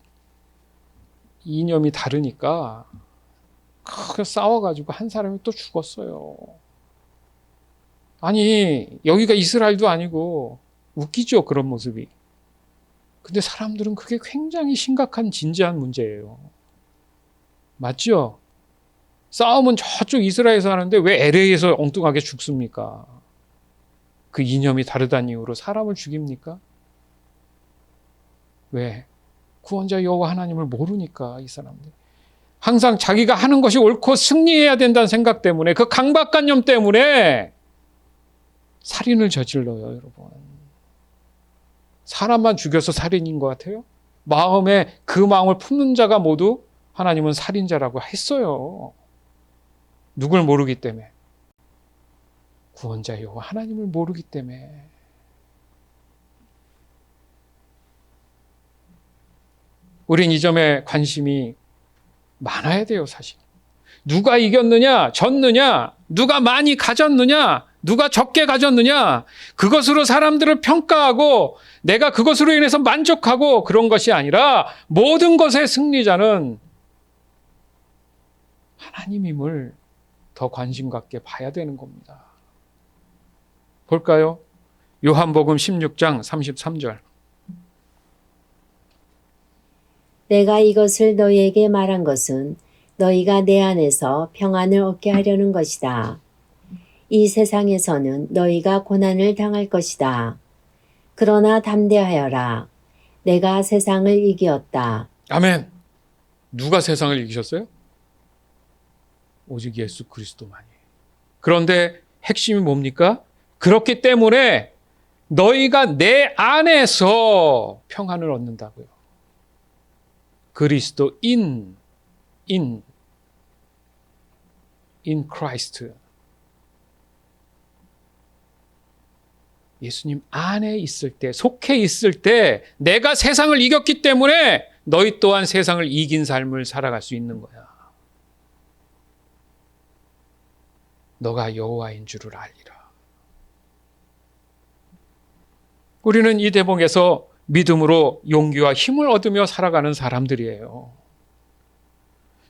이념이 다르니까 크게 싸워가지고 한 사람이 또 죽었어요. 아니 여기가 이스라엘도 아니고 웃기죠, 그런 모습이. 근데 사람들은 그게 굉장히 심각한 진지한 문제예요. 맞죠? 싸움은 저쪽 이스라엘에서 하는데 왜 LA에서 엉뚱하게 죽습니까? 그 이념이 다르다는 이유로 사람을 죽입니까? 왜? 구원자 여호와 하나님을 모르니까 이 사람들. 항상 자기가 하는 것이 옳고 승리해야 된다는 생각 때문에, 그 강박관념 때문에 살인을 저질러요, 여러분. 사람만 죽여서 살인인 것 같아요? 마음에 그 마음을 품는 자가 모두 하나님은 살인자라고 했어요. 누굴 모르기 때문에. 구원자 여호와 하나님을 모르기 때문에. 우린 이 점에 관심이 많아야 돼요, 사실. 누가 이겼느냐, 졌느냐, 누가 많이 가졌느냐, 누가 적게 가졌느냐, 그것으로 사람들을 평가하고 내가 그것으로 인해서 만족하고 그런 것이 아니라 모든 것의 승리자는 하나님임을 더 관심 갖게 봐야 되는 겁니다. 볼까요? 요한복음 16장 33절. 내가 이것을 너희에게 말한 것은 너희가 내 안에서 평안을 얻게 하려는 것이다. 이 세상에서는 너희가 고난을 당할 것이다. 그러나 담대하여라. 내가 세상을 이기었다. 아멘. 누가 세상을 이기셨어요? 오직 예수 그리스도만이. 그런데 핵심이 뭡니까? 그렇기 때문에 너희가 내 안에서 평안을 얻는다고요. 그리스도 in Christ. 예수님 안에 있을 때, 속해 있을 때 내가 세상을 이겼기 때문에 너희 또한 세상을 이긴 삶을 살아갈 수 있는 거야. 너가 여호와인 줄을 알리라. 우리는 이 대목에서 믿음으로 용기와 힘을 얻으며 살아가는 사람들이에요.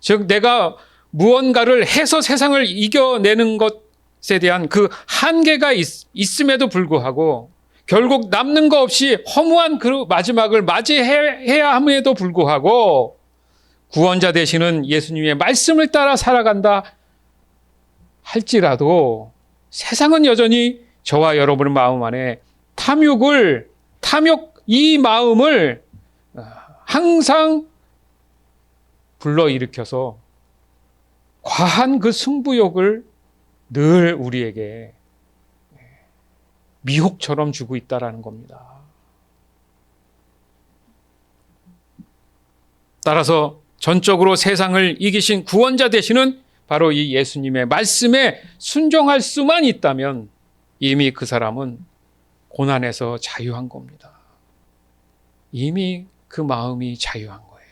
즉 내가 무언가를 해서 세상을 이겨내는 것에 대한 그 한계가 있음에도 불구하고 결국 남는 거 없이 허무한 그 마지막을 맞이해야 함에도 불구하고 구원자 되시는 예수님의 말씀을 따라 살아간다 할지라도 세상은 여전히 저와 여러분의 마음 안에 이 마음을 항상 불러일으켜서 과한 그 승부욕을 늘 우리에게 미혹처럼 주고 있다라는 겁니다. 따라서 전적으로 세상을 이기신 구원자 되시는 바로 이 예수님의 말씀에 순종할 수만 있다면 이미 그 사람은 고난에서 자유한 겁니다. 이미 그 마음이 자유한 거예요.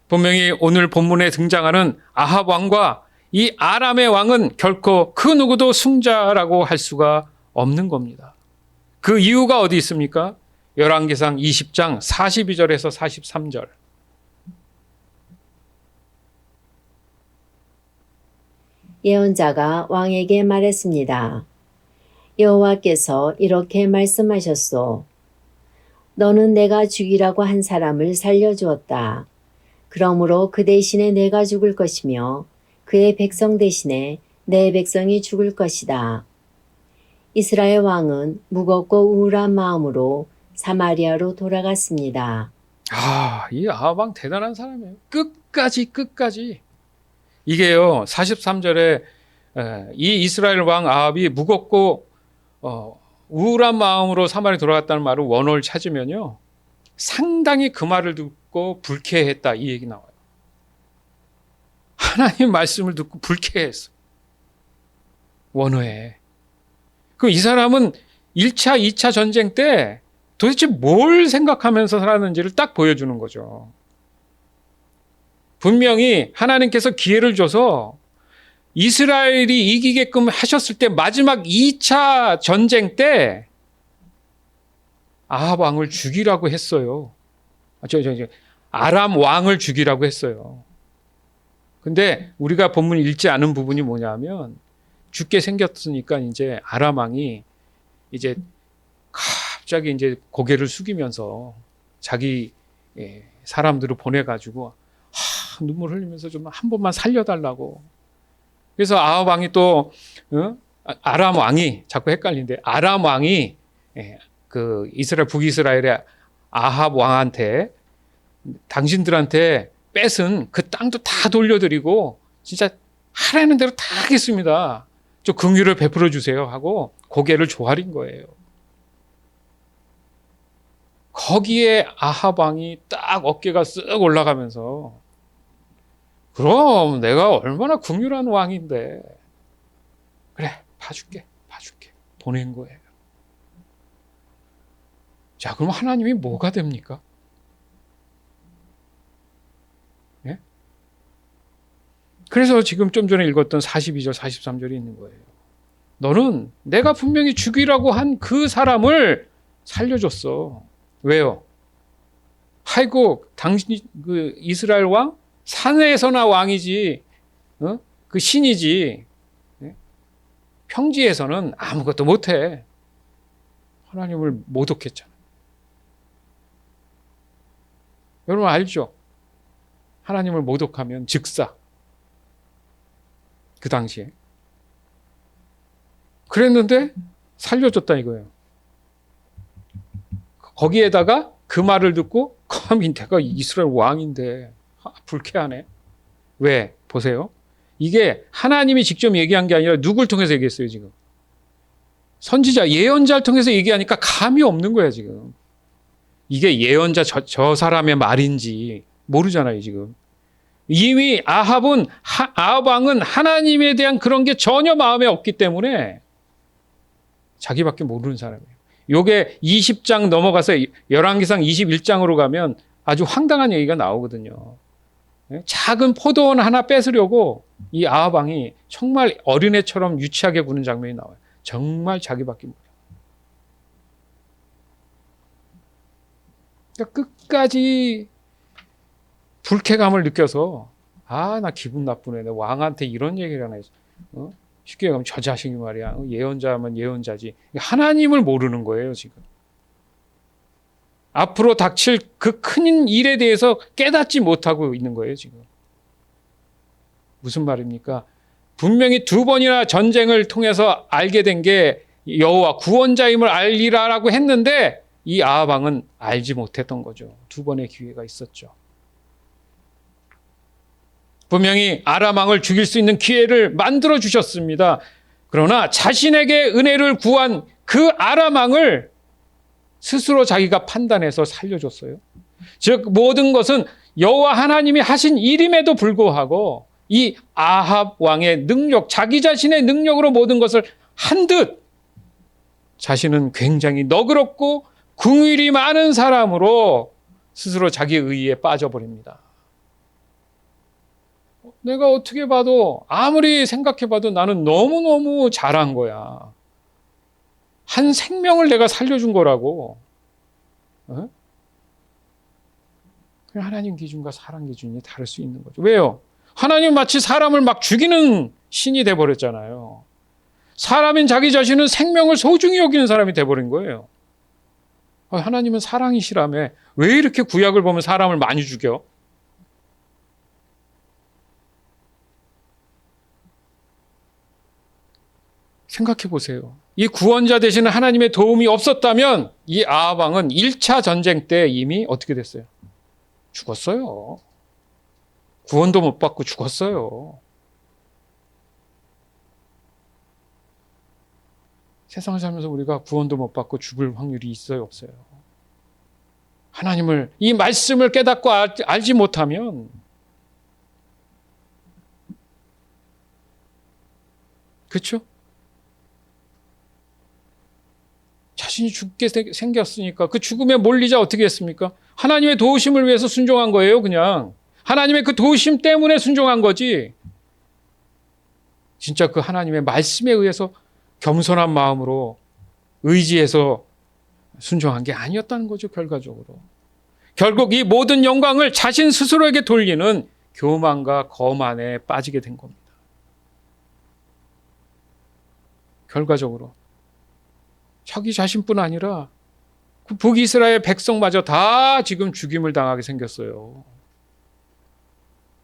분명히 오늘 본문에 등장하는 아합 왕과 이 아람의 왕은 결코 그 누구도 승자라고 할 수가 없는 겁니다. 그 이유가 어디 있습니까? 열왕기상 20장 42절에서 43절. 예언자가 왕에게 말했습니다. 여호와께서 이렇게 말씀하셨소. 너는 내가 죽이라고 한 사람을 살려주었다. 그러므로 그 대신에 내가 죽을 것이며 그의 백성 대신에 내 백성이 죽을 것이다. 이스라엘 왕은 무겁고 우울한 마음으로 사마리아로 돌아갔습니다. 이 아합 왕 대단한 사람이에요. 끝까지. 이게요, 43절에 이 이스라엘 왕 아합이 무겁고 우울한 마음으로 사마리아 돌아갔다는 말을 원어를 찾으면요, 상당히 그 말을 듣고 불쾌했다 이 얘기 나와요. 하나님 말씀을 듣고 불쾌했어. 원어에. 그럼 이 사람은 1차, 2차 전쟁 때 도대체 뭘 생각하면서 살았는지를 딱 보여주는 거죠. 분명히 하나님께서 기회를 줘서 이스라엘이 이기게끔 하셨을 때 마지막 2차 전쟁 때 아합 왕을 죽이라고 했어요. 아람 왕을 죽이라고 했어요. 근데 우리가 본문 읽지 않은 부분이 뭐냐면 죽게 생겼으니까 이제 아람 왕이 이제 갑자기 이제 고개를 숙이면서 자기 사람들을 보내가지고 눈물 흘리면서 좀 한 번만 살려달라고. 그래서 아합 왕이 또 아람 왕이 자꾸 헷갈리는데 아람 왕이 그 이스라엘 북이스라엘의 아합 왕한테 당신들한테 뺏은 그 땅도 다 돌려드리고 진짜 하라는 대로 다 하겠습니다. 좀 긍휼을 베풀어 주세요 하고 고개를 조아린 거예요. 거기에 아합 왕이 딱 어깨가 쓱 올라가면서 그럼 내가 얼마나 긍휼한 왕인데 그래 봐줄게 보낸 거예요. 자, 그럼 하나님이 뭐가 됩니까? 예? 그래서 지금 좀 전에 읽었던 42절 43절이 있는 거예요. 너는 내가 분명히 죽이라고 한 그 사람을 살려줬어. 왜요? 아이고 당신 그 이스라엘 왕 산에서나 왕이지, 그 신이지, 평지에서는 아무것도 못해. 하나님을 모독했잖아. 여러분 알죠? 하나님을 모독하면 즉사. 그 당시에. 그랬는데 살려줬다 이거예요. 거기에다가 그 말을 듣고 감히 내가 이스라엘 왕인데 불쾌하네. 왜? 보세요. 이게 하나님이 직접 얘기한 게 아니라 누굴 통해서 얘기했어요 지금. 선지자, 예언자를 통해서 얘기하니까 감이 없는 거야 지금. 이게 예언자 저 사람의 말인지 모르잖아요 지금. 이미 아합 왕은 하나님에 대한 그런 게 전혀 마음에 없기 때문에 자기밖에 모르는 사람이에요. 요게 20장 넘어가서 열왕기상 21장으로 가면 아주 황당한 얘기가 나오거든요. 작은 포도원 하나 뺏으려고 이 아합 왕이 정말 어린애처럼 유치하게 구는 장면이 나와요. 정말 자기밖에 몰라요. 그러니까 끝까지 불쾌감을 느껴서 나 기분 나쁘네. 내 왕한테 이런 얘기를 하나 했어. 쉽게 얘기하면 저 자식이 말이야. 예언자면 예언자지. 하나님을 모르는 거예요 지금. 앞으로 닥칠 그 큰 일에 대해서 깨닫지 못하고 있는 거예요 지금. 무슨 말입니까? 분명히 2번이나 전쟁을 통해서 알게 된 게 여호와 구원자임을 알리라라고 했는데 이 아합 왕은 알지 못했던 거죠. 2번의 기회가 있었죠. 분명히 아람 왕을 죽일 수 있는 기회를 만들어 주셨습니다. 그러나 자신에게 은혜를 구한 그 아람 왕을 스스로 자기가 판단해서 살려줬어요. 즉 모든 것은 여호와 하나님이 하신 일임에도 불구하고 이 아합 왕의 능력, 자기 자신의 능력으로 모든 것을 한 듯 자신은 굉장히 너그럽고 긍휼이 많은 사람으로 스스로 자기 의의에 빠져버립니다. 내가 어떻게 봐도 아무리 생각해봐도 나는 너무너무 잘한 거야. 한 생명을 내가 살려준 거라고. 하나님 기준과 사람 기준이 다를 수 있는 거죠. 왜요? 하나님 마치 사람을 막 죽이는 신이 돼버렸잖아요. 사람인 자기 자신은 생명을 소중히 여기는 사람이 돼버린 거예요. 하나님은 사랑이시라며 왜 이렇게 구약을 보면 사람을 많이 죽여? 생각해 보세요. 이 구원자 되시는 하나님의 도움이 없었다면 이 아합 왕은 1차 전쟁 때 이미 어떻게 됐어요? 죽었어요. 구원도 못 받고 죽었어요. 세상을 살면서 우리가 구원도 못 받고 죽을 확률이 있어요, 없어요? 하나님을, 이 말씀을 깨닫고 알지 못하면 그렇죠? 자신이 죽게 생겼으니까 그 죽음에 몰리자 어떻게 했습니까? 하나님의 도우심을 위해서 순종한 거예요, 그냥. 하나님의 그 도우심 때문에 순종한 거지. 진짜 그 하나님의 말씀에 의해서 겸손한 마음으로 의지해서 순종한 게 아니었다는 거죠, 결과적으로. 결국 이 모든 영광을 자신 스스로에게 돌리는 교만과 거만에 빠지게 된 겁니다. 결과적으로. 자기 자신뿐 아니라 그 북이스라엘 백성마저 다 지금 죽임을 당하게 생겼어요.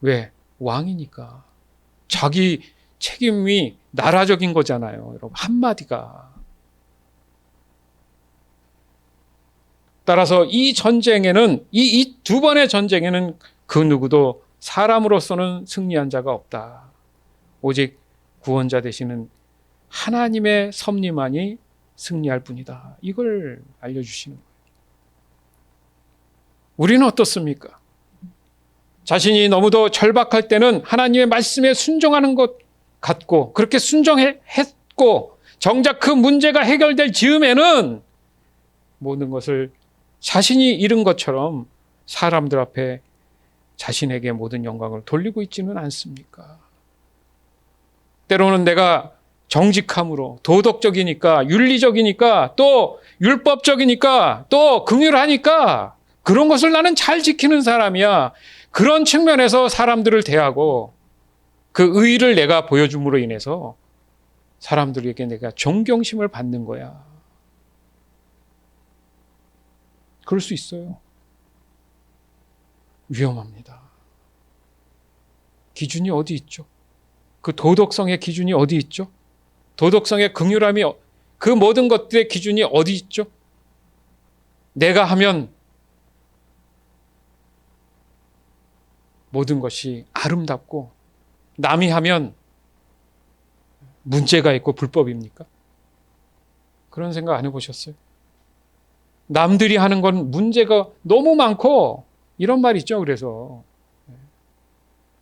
왜? 왕이니까. 자기 책임이 나라적인 거잖아요. 여러분, 한마디가. 따라서 이 전쟁에는, 이 두 번의 전쟁에는 그 누구도 사람으로서는 승리한 자가 없다. 오직 구원자 되시는 하나님의 섭리만이 승리할 뿐이다. 이걸 알려주시는 거예요. 우리는 어떻습니까? 자신이 너무도 절박할 때는 하나님의 말씀에 순종하는 것 같고, 그렇게 순종했고 정작 그 문제가 해결될 즈음에는 모든 것을 자신이 잃은 것처럼 사람들 앞에 자신에게 모든 영광을 돌리고 있지는 않습니까? 때로는 내가 정직함으로, 도덕적이니까, 윤리적이니까, 또 율법적이니까, 또 긍휼하니까 그런 것을 나는 잘 지키는 사람이야. 그런 측면에서 사람들을 대하고 그 의의를 내가 보여줌으로 인해서 사람들에게 내가 존경심을 받는 거야. 그럴 수 있어요. 위험합니다. 기준이 어디 있죠? 그 도덕성의 기준이 어디 있죠? 도덕성의 긍휼함이, 그 모든 것들의 기준이 어디 있죠? 내가 하면 모든 것이 아름답고 남이 하면 문제가 있고 불법입니까? 그런 생각 안 해보셨어요? 남들이 하는 건 문제가 너무 많고, 이런 말 있죠. 그래서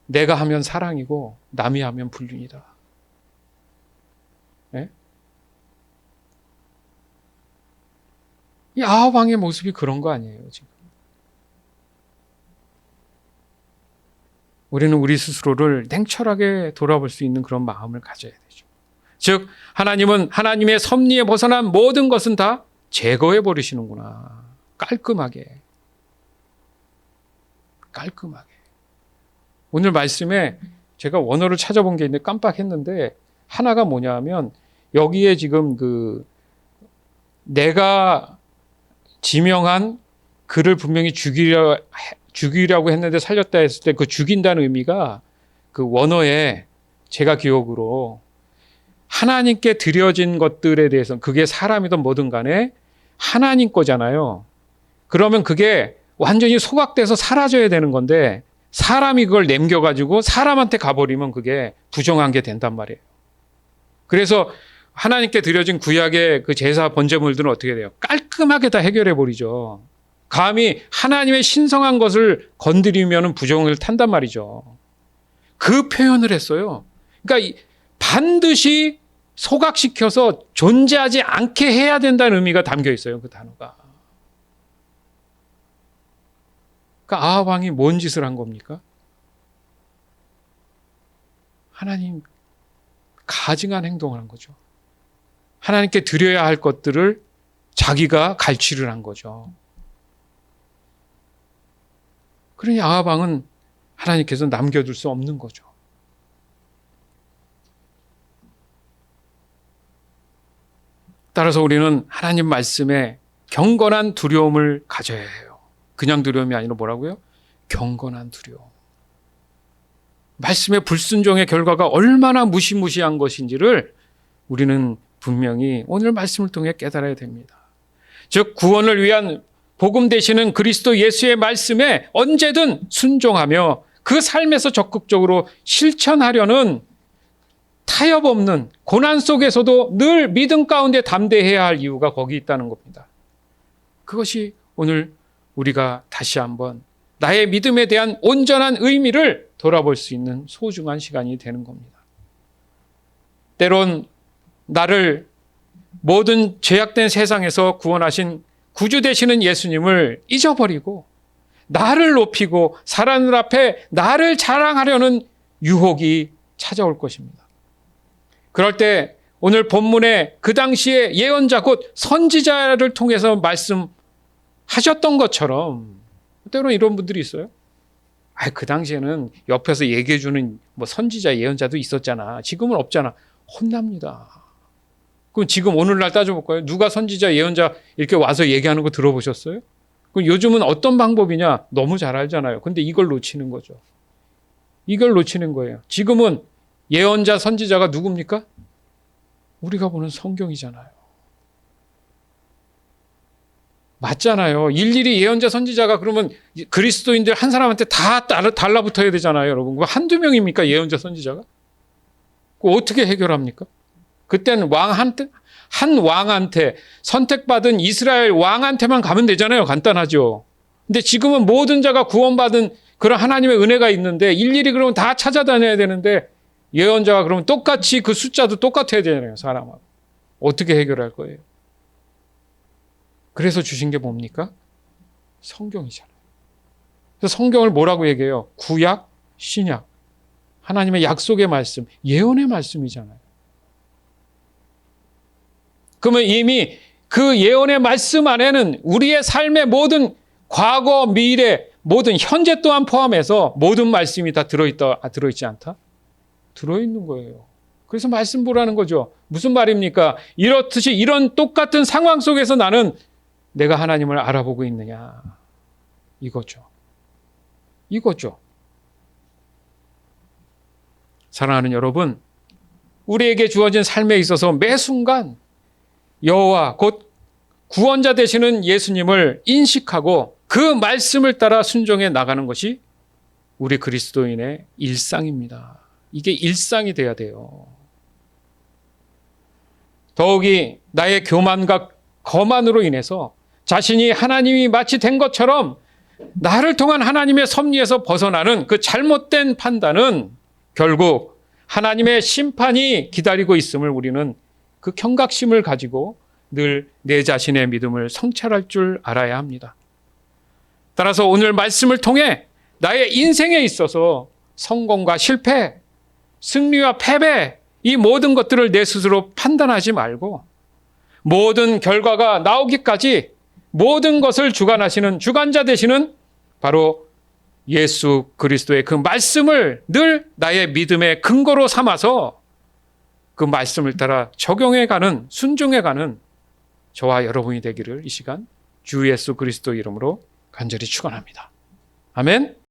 내가 하면 사랑이고 남이 하면 불륜이다. 네? 이 아합 왕의 모습이 그런 거 아니에요, 지금. 우리는 우리 스스로를 냉철하게 돌아볼 수 있는 그런 마음을 가져야 되죠. 즉, 하나님은 하나님의 섭리에 벗어난 모든 것은 다 제거해 버리시는구나. 깔끔하게. 오늘 말씀에 제가 원어를 찾아본 게 있는데 깜빡했는데, 하나가 뭐냐 하면, 여기에 지금 내가 지명한 그를 분명히 죽이려고 했는데 살렸다 했을 때 그 죽인다는 의미가, 그 원어에 제가 기억으로 하나님께 드려진 것들에 대해서, 그게 사람이든 뭐든 간에 하나님 거잖아요. 그러면 그게 완전히 소각돼서 사라져야 되는 건데, 사람이 그걸 남겨가지고 사람한테 가버리면 그게 부정한 게 된단 말이에요. 그래서 하나님께 드려진 구약의 그 제사 번제물들은 어떻게 돼요? 깔끔하게 다 해결해 버리죠. 감히 하나님의 신성한 것을 건드리면 부정을 탄단 말이죠. 그 표현을 했어요. 그러니까 반드시 소각시켜서 존재하지 않게 해야 된다는 의미가 담겨 있어요, 그 단어가. 그러니까 아합 왕이 뭔 짓을 한 겁니까? 하나님 가증한 행동을 한 거죠. 하나님께 드려야 할 것들을 자기가 갈취를 한 거죠. 그러니 아합 왕은 하나님께서 남겨둘 수 없는 거죠. 따라서 우리는 하나님 말씀에 경건한 두려움을 가져야 해요. 그냥 두려움이 아니라 뭐라고요? 경건한 두려움. 말씀의 불순종의 결과가 얼마나 무시무시한 것인지를 우리는 분명히 오늘 말씀을 통해 깨달아야 됩니다. 즉, 구원을 위한 복음 되시는 그리스도 예수의 말씀에 언제든 순종하며 그 삶에서 적극적으로 실천하려는 타협 없는 고난 속에서도 늘 믿음 가운데 담대해야 할 이유가 거기 있다는 겁니다. 그것이 오늘 우리가 다시 한번 나의 믿음에 대한 온전한 의미를 돌아볼 수 있는 소중한 시간이 되는 겁니다. 때론 나를 모든 죄악된 세상에서 구원하신 구주 되시는 예수님을 잊어버리고 나를 높이고 사람들 앞에 나를 자랑하려는 유혹이 찾아올 것입니다. 그럴 때 오늘 본문에 그 당시에 예언자 곧 선지자를 통해서 말씀하셨던 것처럼, 때로는 이런 분들이 있어요. 그 당시에는 옆에서 얘기해주는 선지자 예언자도 있었잖아. 지금은 없잖아. 혼납니다. 그럼 지금 오늘날 따져볼까요? 누가 선지자, 예언자 이렇게 와서 얘기하는 거 들어보셨어요? 그럼 요즘은 어떤 방법이냐? 너무 잘 알잖아요. 근데 이걸 놓치는 거죠. 이걸 놓치는 거예요. 지금은 예언자, 선지자가 누굽니까? 우리가 보는 성경이잖아요. 맞잖아요. 일일이 예언자, 선지자가 그러면 그리스도인들 한 사람한테 다 달라붙어야 되잖아요, 여러분. 그거 한두 명입니까, 예언자, 선지자가? 그거 어떻게 해결합니까? 그때는 한 왕한테, 선택받은 이스라엘 왕한테만 가면 되잖아요. 간단하죠. 근데 지금은 모든 자가 구원받은 그런 하나님의 은혜가 있는데 일일이 그러면 다 찾아다녀야 되는데 예언자가 그러면 똑같이 그 숫자도 똑같아야 되잖아요, 사람하고. 어떻게 해결할 거예요? 그래서 주신 게 뭡니까? 성경이잖아요. 그래서 성경을 뭐라고 얘기해요? 구약, 신약. 하나님의 약속의 말씀, 예언의 말씀이잖아요. 그러면 이미 그 예언의 말씀 안에는 우리의 삶의 모든 과거, 미래, 모든 현재 또한 포함해서 모든 말씀이 다 들어있지 않다? 들어있는 거예요. 그래서 말씀 보라는 거죠. 무슨 말입니까? 이렇듯이 이런 똑같은 상황 속에서 나는 내가 하나님을 알아보고 있느냐. 이거죠. 이거죠. 사랑하는 여러분, 우리에게 주어진 삶에 있어서 매 순간 여호와 곧 구원자 되시는 예수님을 인식하고 그 말씀을 따라 순종해 나가는 것이 우리 그리스도인의 일상입니다. 이게 일상이 돼야 돼요. 더욱이 나의 교만과 거만으로 인해서 자신이 하나님이 마치 된 것처럼 나를 통한 하나님의 섭리에서 벗어나는 그 잘못된 판단은 결국 하나님의 심판이 기다리고 있음을 우리는 그 경각심을 가지고 늘 내 자신의 믿음을 성찰할 줄 알아야 합니다. 따라서 오늘 말씀을 통해 나의 인생에 있어서 성공과 실패, 승리와 패배, 이 모든 것들을 내 스스로 판단하지 말고 모든 결과가 나오기까지 모든 것을 주관하시는 주관자 되시는 바로 예수 그리스도의 그 말씀을 늘 나의 믿음의 근거로 삼아서 그 말씀을 따라 적용해가는, 순종해가는 저와 여러분이 되기를 이 시간 주 예수 그리스도 이름으로 간절히 축원합니다. 아멘.